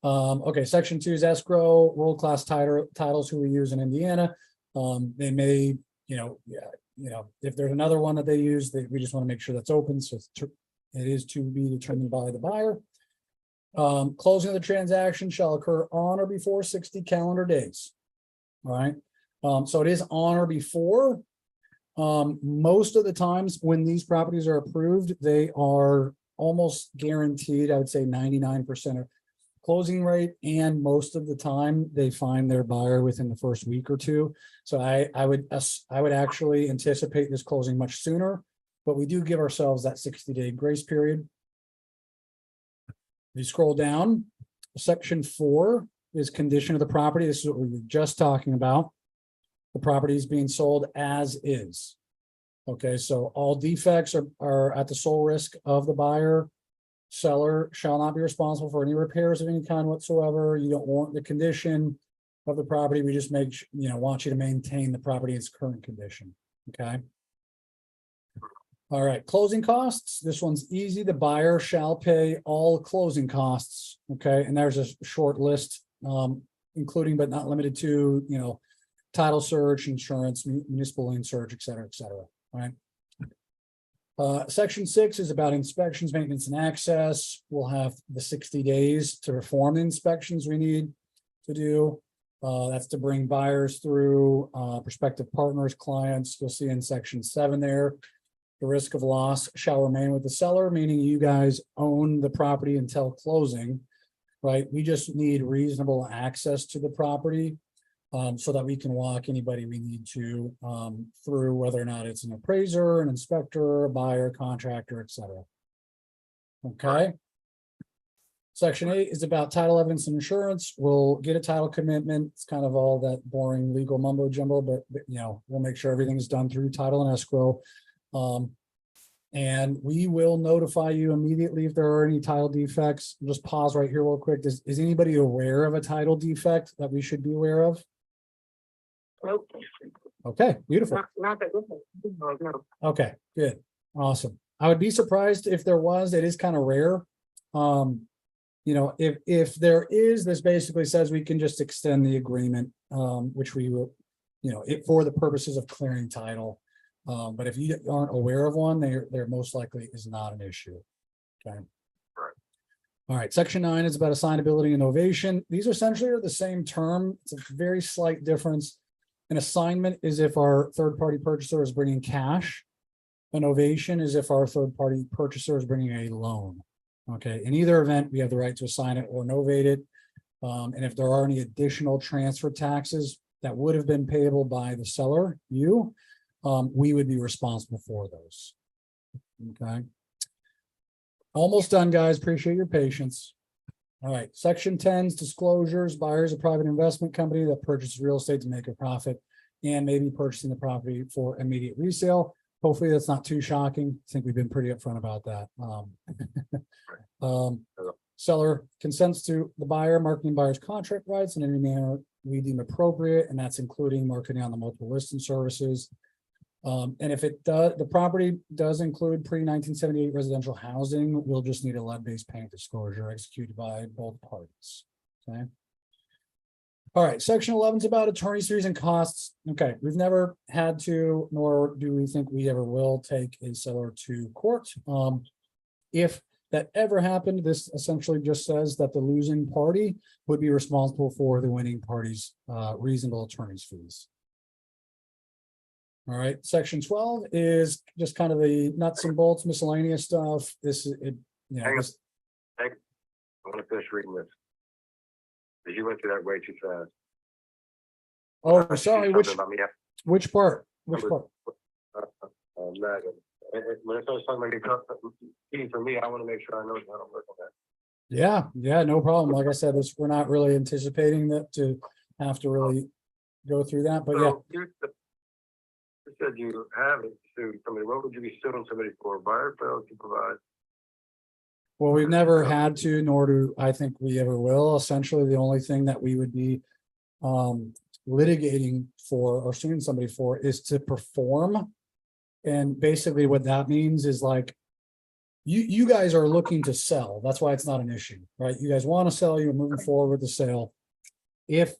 Okay, section 2 is escrow, world-class titles who we use in Indiana. They may, if there's another one that they use, we just want to make sure that's open, so it is to be determined by the buyer. Closing of the transaction shall occur on or before 60 calendar days. All right, so it is on or before. Most of the times when these properties are approved, they are almost guaranteed, I would say 99% of closing rate, and most of the time they find their buyer within the first week or two. So I would actually anticipate this closing much sooner, but we do give ourselves that 60-day grace period. We scroll down, section 4 is condition of the property. This is what we were just talking about. The property is being sold as is. Okay, so all defects are at the sole risk of the buyer. Seller shall not be responsible for any repairs of any kind whatsoever. You don't want the condition of the property. We just want you to maintain the property in its current condition. Okay. All right, closing costs. This one's easy. The buyer shall pay all closing costs. Okay, and there's a short list, including but not limited to, title search, insurance, municipal lien search, et cetera, right? Section 6 is about inspections, maintenance, and access. We'll have the 60 days to perform the inspections we need to do. That's to bring buyers through, prospective partners, clients. You'll see in section 7 there. The risk of loss shall remain with the seller, meaning you guys own the property until closing, right? We just need reasonable access to the property, so that we can walk anybody we need to through, whether or not it's an appraiser, an inspector, a buyer, contractor, et cetera. Okay. Section 8 is about title evidence and insurance. We'll get a title commitment. It's kind of all that boring legal mumbo jumbo, but we'll make sure everything is done through title and escrow. And we will notify you immediately if there are any title defects. Just pause right here real quick. Is anybody aware of a title defect that we should be aware of? Nope. Okay, beautiful. Not that good. No. Okay, good. Awesome. I would be surprised if there was. It is kind of rare. If there is, this basically says we can just extend the agreement, which we will, for the purposes of clearing title. But if you aren't aware of one, there most likely is not an issue. Okay. All right, section 9 is about assignability and novation. These essentially are the same term. It's a very slight difference. An assignment is if our third-party purchaser is bringing cash. An novation is if our third-party purchaser is bringing a loan. Okay, in either event, we have the right to assign it or novate it. And if there are any additional transfer taxes that would have been payable by the seller, we would be responsible for those. Okay. Almost done, guys. Appreciate your patience. All right, section 10's disclosures. Buyers, a private investment company that purchases real estate to make a profit and maybe purchasing the property for immediate resale. Hopefully that's not too shocking. I think we've been pretty upfront about that. Seller consents to the buyer marketing buyer's contract rights in any manner we deem appropriate, and that's including marketing on the multiple listing services. And if it does, the property does include pre-1978 residential housing, we'll just need a lead-based paint disclosure executed by both parties. Okay. All right, section 11 is about attorney's fees and costs. Okay, we've never had to, nor do we think we ever will, take a seller to court. If that ever happened, this essentially just says that the losing party would be responsible for the winning party's reasonable attorney's fees. All right, section 12 is just kind of the nuts and bolts, miscellaneous stuff. This is it. Hang on. I want to finish reading this. Because you went through that way too fast. Oh, sorry. Which About me, part? Which part? Megan. When it starts talking about getting for me, I want to make sure I know how to work on that. Yeah, no problem. Like I said, we're not really anticipating that to have to really go through that, but yeah. So you said you haven't sued somebody. What would you be suing somebody for? Buyer failed to provide. Well, we've never had to, nor do I think we ever will. Essentially, the only thing that we would be litigating for or suing somebody for is to perform. And basically what that means is like you guys are looking to sell. That's why it's not an issue, right? You guys want to sell, you're moving forward with the sale. If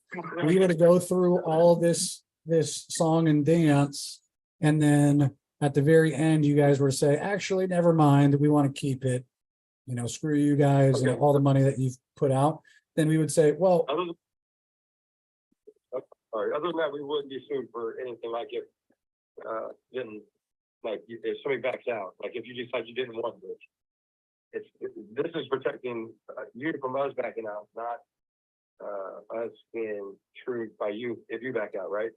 we were to go through all of this song and dance, and then at the very end, you guys were to say, actually, never mind, we want to keep it. You know, screw you guys and Okay. all the money that you've put out, then we would say, well, Other than, sorry, other than that, we wouldn't be sued for anything like if, then, like, if somebody backs out, like if you decide you didn't want this. This is protecting you from us backing out, not, us being screwed by you if you back out, right?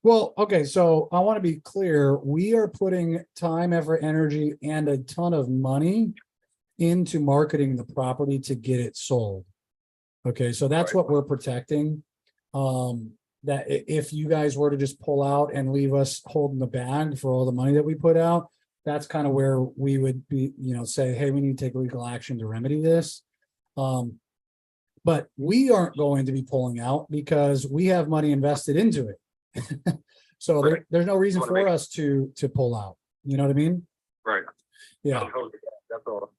well, okay, so I want to be clear, we are putting time, effort, energy, and a ton of money into marketing the property to get it sold. Okay, so that's Right. what we're protecting. That if you guys were to just pull out and leave us holding the bag for all the money that we put out, that's kind of where we would be, you know, say, hey, we need to take legal action to remedy this. But we aren't going to be pulling out because we have money invested into it. So Right. there's no reason Wanna for make- us to pull out. You know what I mean? Right. Yeah. That's all.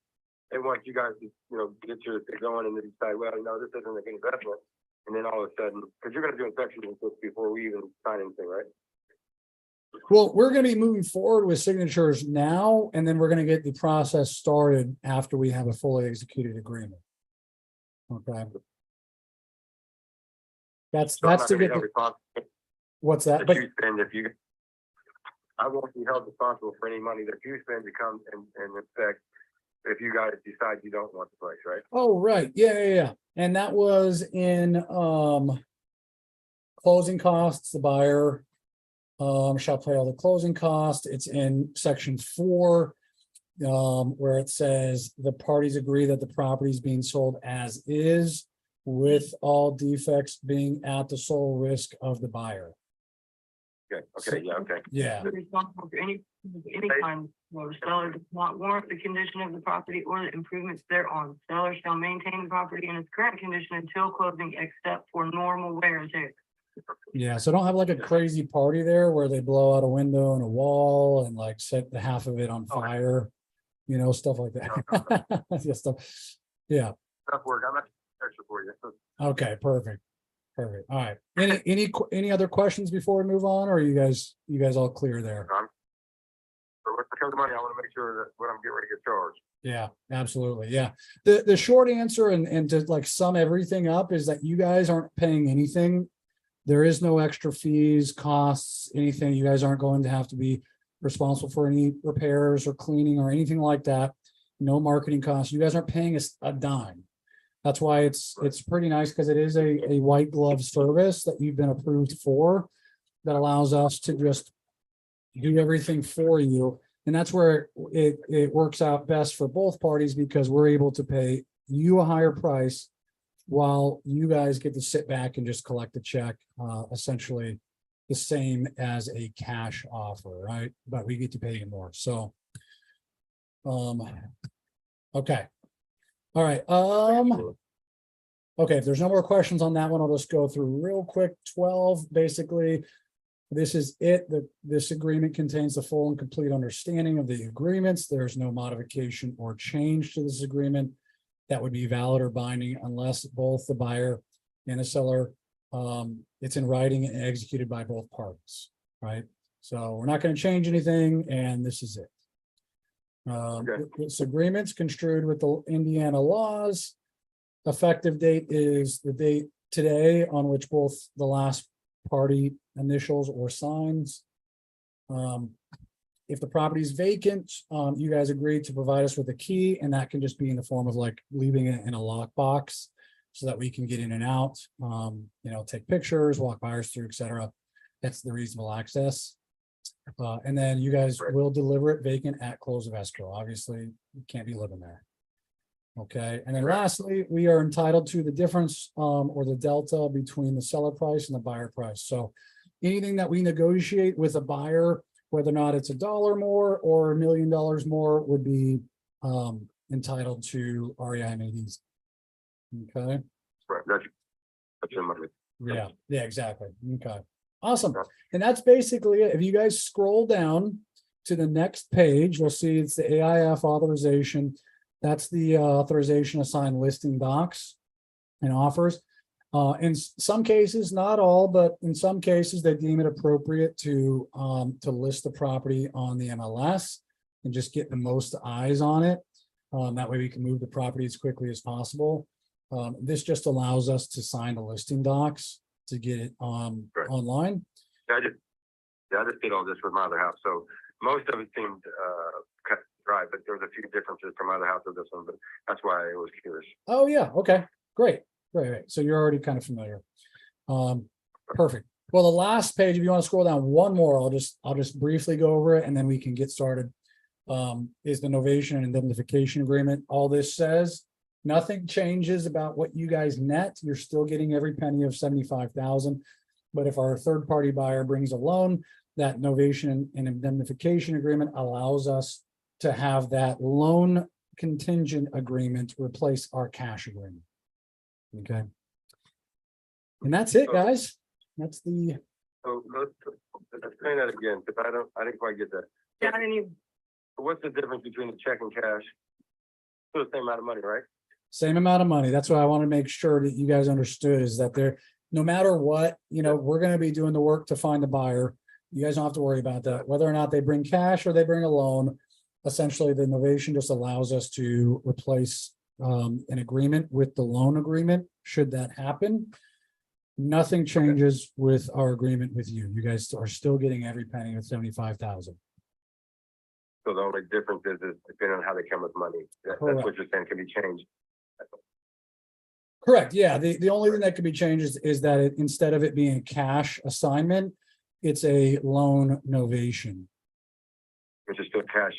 They want you guys to, get your thing going and then decide, well, this isn't a good investment. And then all of a sudden, because you're gonna do inspections and stuff before we even sign anything, right? Well, we're gonna be moving forward with signatures now, and then we're gonna get the process started after we have a fully executed agreement. Okay. That's So I'm to not gonna be get, held the- responsible what's that? that But you spend if you. I won't be held responsible for any money that you spend to come and inspect if you guys decide you don't want the place, right? oh, right, yeah. And that was in closing costs, the buyer shall pay all the closing costs. It's in section 4. Where it says the parties agree that the property is being sold as is, with all defects being at the sole risk of the buyer. Okay, okay. Yeah, Be responsible for any time where the seller does not warrant the condition of the property or the improvements thereon. Seller shall maintain the property in its current condition until closing, except for normal wear and tear. yeah. So don't have like a crazy party there where they blow out a window and a wall and like set the half of it on fire, stuff like that. Yeah, stuff. Yeah. Tough work. I'm not extra for you. Okay, perfect. All right. Any other questions before we move on, or are you guys all clear there? For what comes to money, I want to make sure that what I'm getting ready to get charged. Yeah, absolutely. Yeah. The short answer and to like sum everything up is that you guys aren't paying anything. There is no extra fees, costs, anything. You guys aren't going to have to be responsible for any repairs or cleaning or anything like that. No marketing costs. You guys aren't paying us a dime. That's why it's pretty nice because it is a white glove service that you've been approved for that allows us to just do everything for you. And that's where it works out best for both parties because we're able to pay you a higher price while you guys get to sit back and just collect the check, essentially the same as a cash offer, right? But we get to pay you more. So, okay. All right. Okay, if there's no more questions on that one, I'll just go through real quick. 12, basically, this is it. This agreement contains the full and complete understanding of the agreements. There's no modification or change to this agreement that would be valid or binding unless both the buyer and the seller, it's in writing and executed by both parties, right? So we're not going to change anything, and this is it. This agreement's construed with the Indiana laws. Effective date is the date today on which both the last party initials or signs. If the property is vacant, you guys agreed to provide us with a key, and that can just be in the form of like leaving it in a lockbox so that we can get in and out, take pictures, walk buyers through, etc. That's the reasonable access. And then you guys will deliver it vacant at close of escrow. Obviously, you can't be living there. Okay, and then lastly, we are entitled to the difference or the delta between the seller price and the buyer price. So anything that we negotiate with a buyer, whether or not it's $1 more or $1 million more, would be entitled to REI made easy. Okay. Right, that's your money. Yeah, exactly. Okay, awesome. And that's basically it. If you guys scroll down, to the next page, you'll see it's the AIF authorization. That's the authorization to sign listing docs and offers. In some cases, not all, but in some cases, they deem it appropriate to list the property on the MLS and just get the most eyes on it. That way we can move the property as quickly as possible. This just allows us to sign the listing docs to get it Right. online. I just did all this with my other house, so most of it seemed, cut dry, but there was a few differences from my other house to this one, but that's why I was curious. Oh, yeah, okay, great, great. So you're already kind of familiar. Perfect. Well, the last page, if you want to scroll down one more, I'll just briefly go over it and then we can get started. Is the novation and indemnification agreement. All this says, nothing changes about what you guys net. You're still getting every penny of 75,000. But if our third party buyer brings a loan, that novation and indemnification agreement allows us to have that loan contingent agreement replace our cash agreement. Okay. And that's it, guys. That's the, So let's explain that again, because I didn't quite get that. Yeah, I didn't even, What's the difference between a check and cash? Still the same amount of money, right? same amount of money. That's what I want to make sure that you guys understood is that there, no matter what, we're going to be doing the work to find the buyer. You guys don't have to worry about that. Whether or not they bring cash or they bring a loan, essentially the novation just allows us to replace an agreement with the loan agreement. Should that happen, nothing changes with our agreement with you. You guys are still getting every penny of 75,000. So the only difference is depending on how they come with money. That's what you're saying can be changed. Correct. Yeah. The only thing that could be changed is that instead of it being a cash assignment, it's a loan novation. Which is still cash.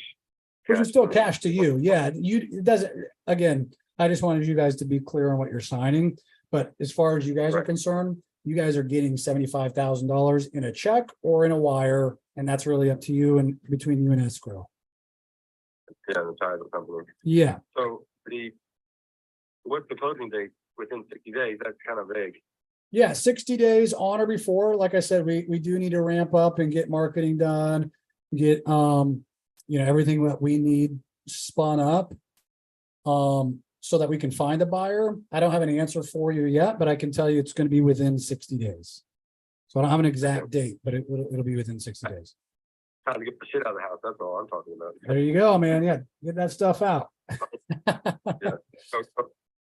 Which is still cash to you. Yeah. It doesn't, again, I just wanted you guys to be clear on what you're signing. But as far as you guys are Right. concerned, you guys are getting $75,000 in a check or in a wire. And that's really up to you and between you and escrow. Yeah, the title company. Yeah. So what's the closing date? Within 60 days? That's kind of vague. Yeah, 60 days on or before. Like I said, we do need to ramp up and get marketing done, get everything that we need spun up. So that we can find a buyer. I don't have an answer for you yet, but I can tell you it's going to be within 60 days. So I don't have an exact date, but it'll be within 60 days. Time to get the shit out of the house. That's all I'm talking about. There you go, man. Yeah, get that stuff out. So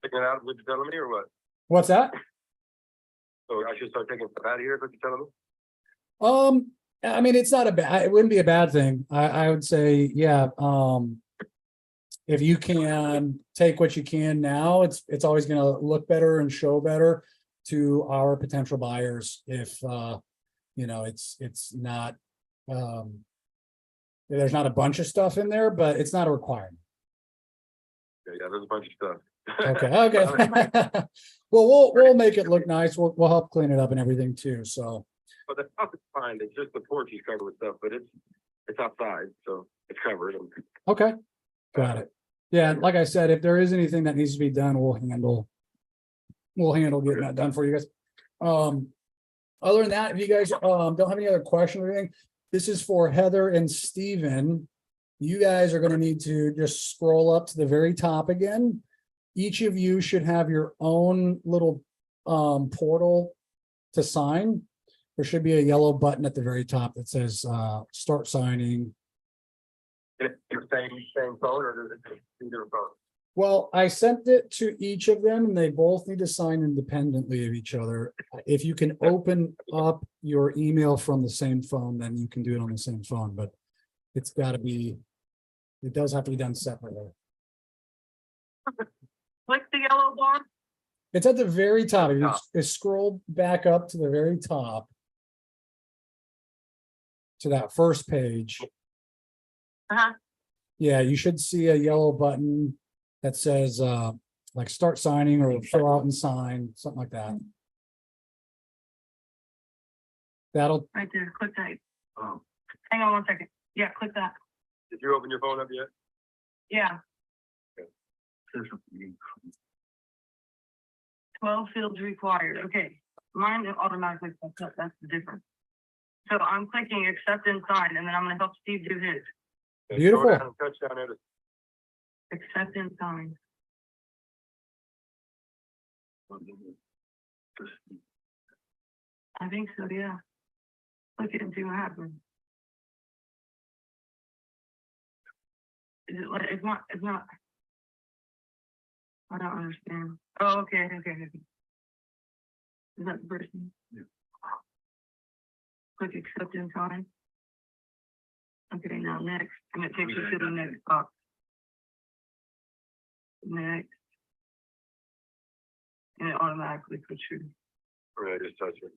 taking it out, what you telling me, or what? What's that? So I should start taking stuff out of here, is what you're telling me? I mean, it's not it wouldn't be a bad thing. I would say, yeah. If you can take what you can now, it's always going to look better and show better to our potential buyers. If it's not, there's not a bunch of stuff in there, but it's not a requirement. Yeah, there's a bunch of stuff. Okay. Well, we'll make it look nice. We'll help clean it up and everything too. So. But the house is fine. It's just the porch is covered with stuff, but it's outside, so it's covered. Okay. Got it. Yeah, like I said, if there is anything that needs to be done, we'll handle getting that done for you guys. Other than that, if you guys don't have any other questions or anything, this is for Heather and Steven. You guys are going to need to just scroll up to the very top again. Each of you should have your own little portal to sign. There should be a yellow button at the very top that says start signing. It's the same phone, or is it two different phones? Well, I sent it to each of them and they both need to sign independently of each other. If you can open up your email from the same phone, then you can do it on the same phone, but it does have to be done separately. click the yellow bar. It's at the very top. If you scroll back up to the very top to that first page. Uh-huh. Yeah, you should see a yellow button that says like start signing or fill out and sign, something like that. That'll, Right there, click that. Oh. Hang on one second. Yeah, click that. Did you open your phone up yet? Yeah. 12 fields required. Okay. Mine automatically pops up. That's the difference. So I'm clicking accept and sign, and then I'm gonna help Steve do his. Okay, Beautiful. scroll down and touch down there to Accept and sign. I think so, yeah. Click it and see what happens. Is it like, it's not. I don't understand. Oh, okay. Is that the person? Yeah. Click accept and sign. Okay, now next, and it takes you to the next box. Next. And it automatically puts you. yeah, just touch it.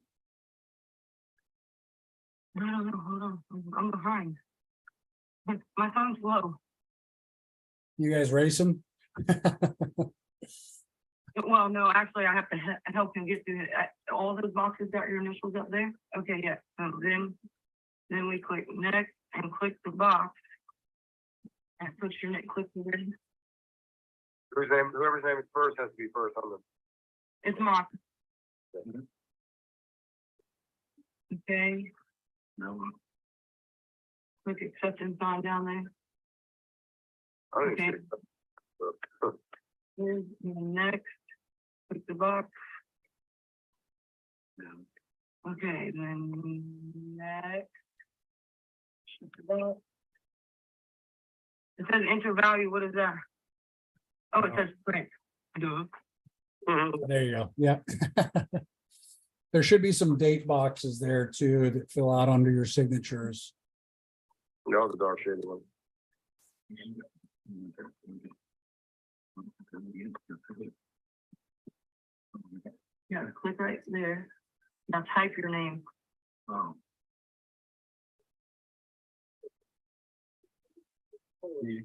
No, hold on. I'm behind. My phone's low. You guys racing? Well, no, actually, I have to help him get through it. All those boxes got your initials up there? Okay, yeah. So then we click next and click the box. And put your next, click the red. Whoever's name is first has to be first on the. It's Mark. Okay. No. Click accept and sign down there. I don't Okay. even see it. Here's the next. Click the box. Okay, then next. Click the box. It says enter value. What is that? Oh, it says print. Duh. There you go. Yeah. There should be some date boxes there too that fill out under your signatures. No, the dark shaded one. Yeah, click right there. Now type your name. Oh. Yeah.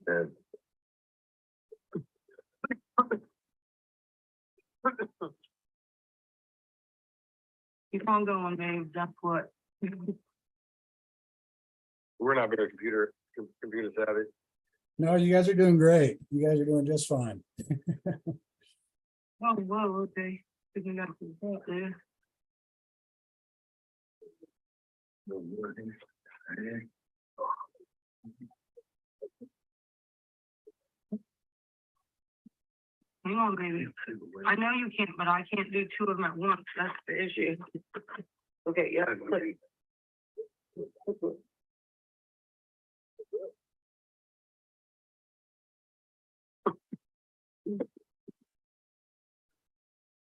And Keep on going, babe. That's what. we're not very computer savvy. No, you guys are doing great. You guys are doing just fine. Oh, whoa, okay. Picking up the top there. Hang on, baby. I know you can't, but I can't do two of them at once. That's the issue. Okay, yeah, click.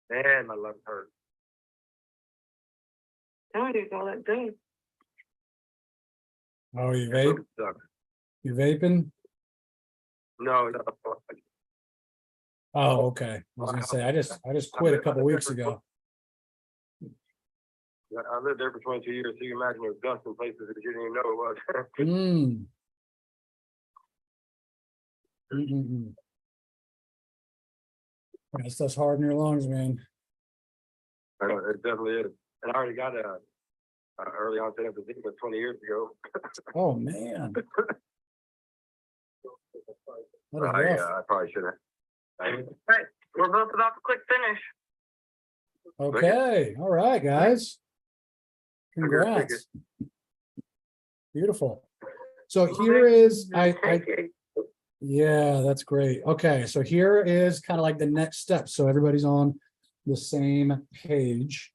Man, my left hurt. Tell me all that day. Oh, you vape? Sucks. You vaping? No. Oh, okay. I was gonna say, I just quit a couple weeks ago. I lived there for 22 years, so you can imagine there's dust in places that you didn't even know it was. Mm. Mm-mm-mm. That stuff's hard in your lungs, man. I know, it definitely is. And I already got a early onset emphysema 20 years ago. Oh, man. That is rough. I probably should have. Right, we're both about to click finish. Okay, all right, guys. Congrats. Beautiful. So here is, yeah, that's great. Okay, so here is kind of like the next step. So everybody's on the same page.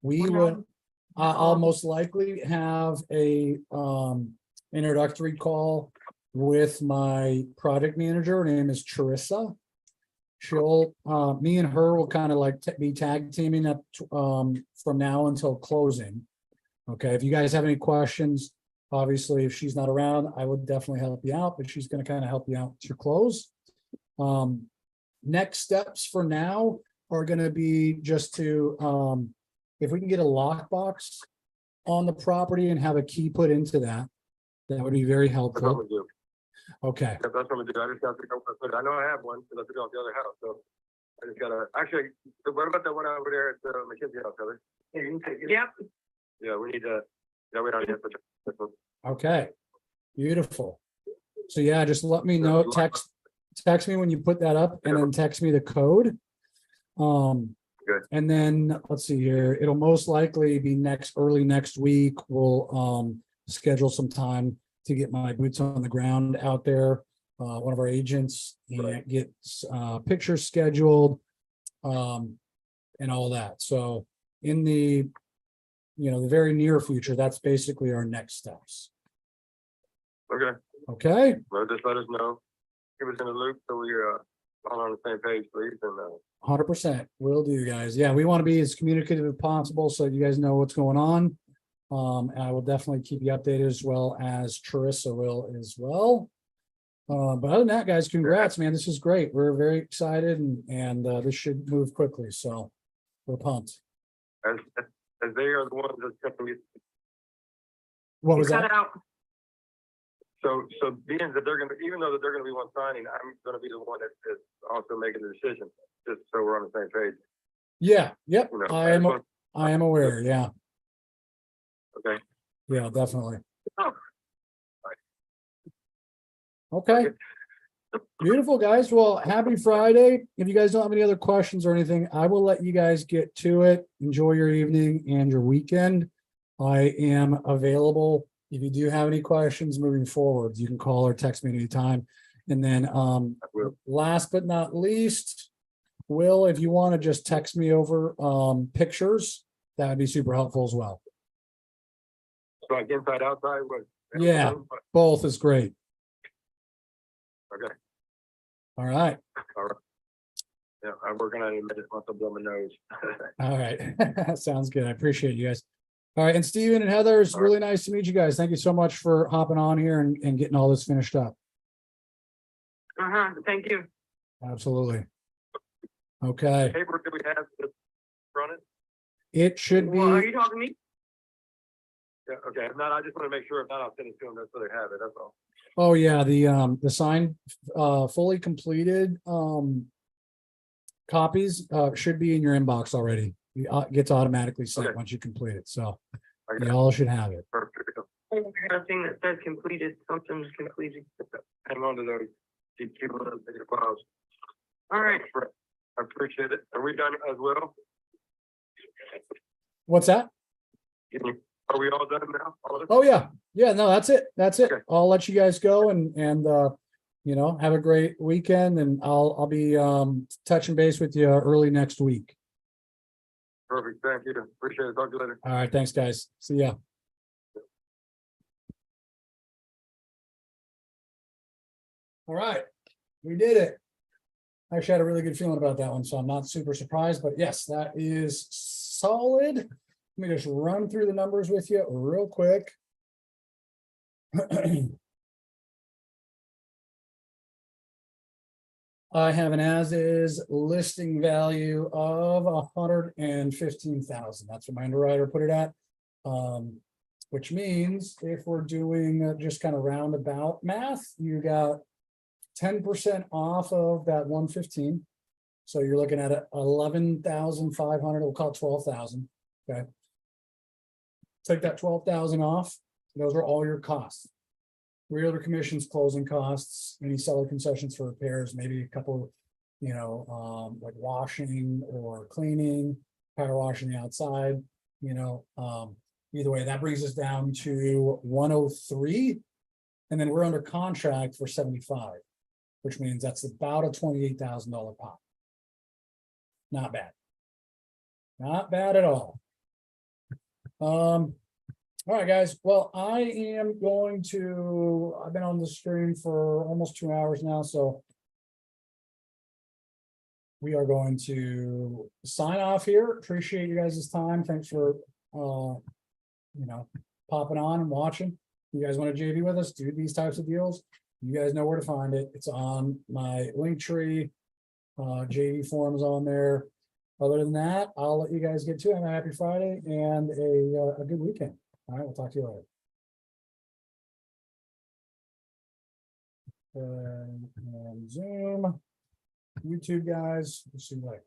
We will, I'll most likely have a introductory call with my project manager. Her name is Charissa. She'll, me and her will kind of like be tag teaming up from now until closing. Okay, if you guys have any questions, obviously, if she's not around, I would definitely help you out, but she's going to kind of help you out to close. Next steps for now are going to be just to, if we can get a lockbox on the property and have a key put into that, that would be very That's what I'm helpful. gonna do. Okay, That's what I'm gonna do. I just got to go put it. I know I have one because I took it off the other house, so I just gotta, actually, what about that one over there at the McKinsey house, Heather? Yep, Yeah, we need to, yeah, we don't get the. Okay, beautiful. So yeah, just let me know, text me when you put that up and then text me the code. Good. And then, let's see here, it'll most likely be early next week. We'll schedule some time to get my boots on the ground out there. One of our agents and get pictures scheduled. And all that. So in the, the very near future, that's basically our next steps. Okay, Okay, well, just let us know. Keep us in the loop so we're all on the same page, please, and 100% will do, guys. Yeah, we want to be as communicative as possible so you guys know what's going on. And I will definitely keep you updated as well as Charissa will as well. But other than that, guys, congrats, man. This is great. We're very excited and this should move quickly. So we're pumped. as they are the ones that's coming. What You was cut that? out. So being that they're gonna, even though that they're gonna be one signing, I'm gonna be the one that's also making the decision, just so we're on the same page. Yeah, yep. You know, I am aware. Yeah, Okay, yeah, definitely. Oh. Okay. Beautiful, guys. Well, happy Friday. If you guys don't have any other questions or anything, I will let you guys get to it. Enjoy your evening and your weekend. I am available. If you do have any questions moving forward, you can call or text me anytime. And then will. last but not least, Will, if you want to just text me over pictures, that would be super helpful as well. So like inside, outside, what? Yeah. Both is great. Okay, All right. yeah, I'm working on it in a minute once I blow my nose. All right. Sounds good. I appreciate you guys. All right. And Steven and Heather, it's really nice to meet you guys. Thank you so much for hopping on here and getting all this finished up. Thank you. Absolutely. Okay. Paper, do we have to run it? It should Well, are be, you talking to me? Yeah, okay, if not, I just want to make sure, if not, I'll send it to them, that's so they have it, that's all. oh yeah, the signed, fully completed, copies, should be in your inbox already. It gets automatically sent Okay. once you complete it. So Okay, y'all should have it. perfect. Nothing that says completed, something's completed. Hang on to those, keep those in your files. All right. I appreciate it. Are we done as well? What's that? Are we all done now? All of us? Oh yeah. Yeah, no, that's it. That's it. Okay. I'll let you guys go and have a great weekend and I'll be touching base with you early next week. Perfect, thank you. Appreciate it. Talk to you later. All right, thanks, guys. See ya. All right, we did it. I actually had a really good feeling about that one, so I'm not super surprised, but yes, that is solid. Let me just run through the numbers with you real quick. I have an as-is listing value of 115,000. That's what my underwriter put it at. Which means if we're doing just kind of roundabout math, you got 10% off of that 115. So you're looking at 11,500. We'll call it 12,000. Okay. Take that 12,000 off. Those are all your costs. Realtor commissions, closing costs, any seller concessions for repairs, maybe a couple, like washing or cleaning, power washing the outside, either way, that brings us down to 103. And then we're under contract for 75, which means that's about a $28,000 pop. Not bad. Not bad at all. All right, guys. Well, I am going to, I've been on the stream for almost 2 hours now, so we are going to sign off here. Appreciate you guys' time. Thanks for, popping on and watching. You guys want to JV with us, do these types of deals? You guys know where to find it. It's on my Linktree. JV forums on there. Other than that, I'll let you guys get to it. Have a happy Friday and a good weekend. All right, we'll talk to you later. And Zoom, YouTube guys, we'll see you later.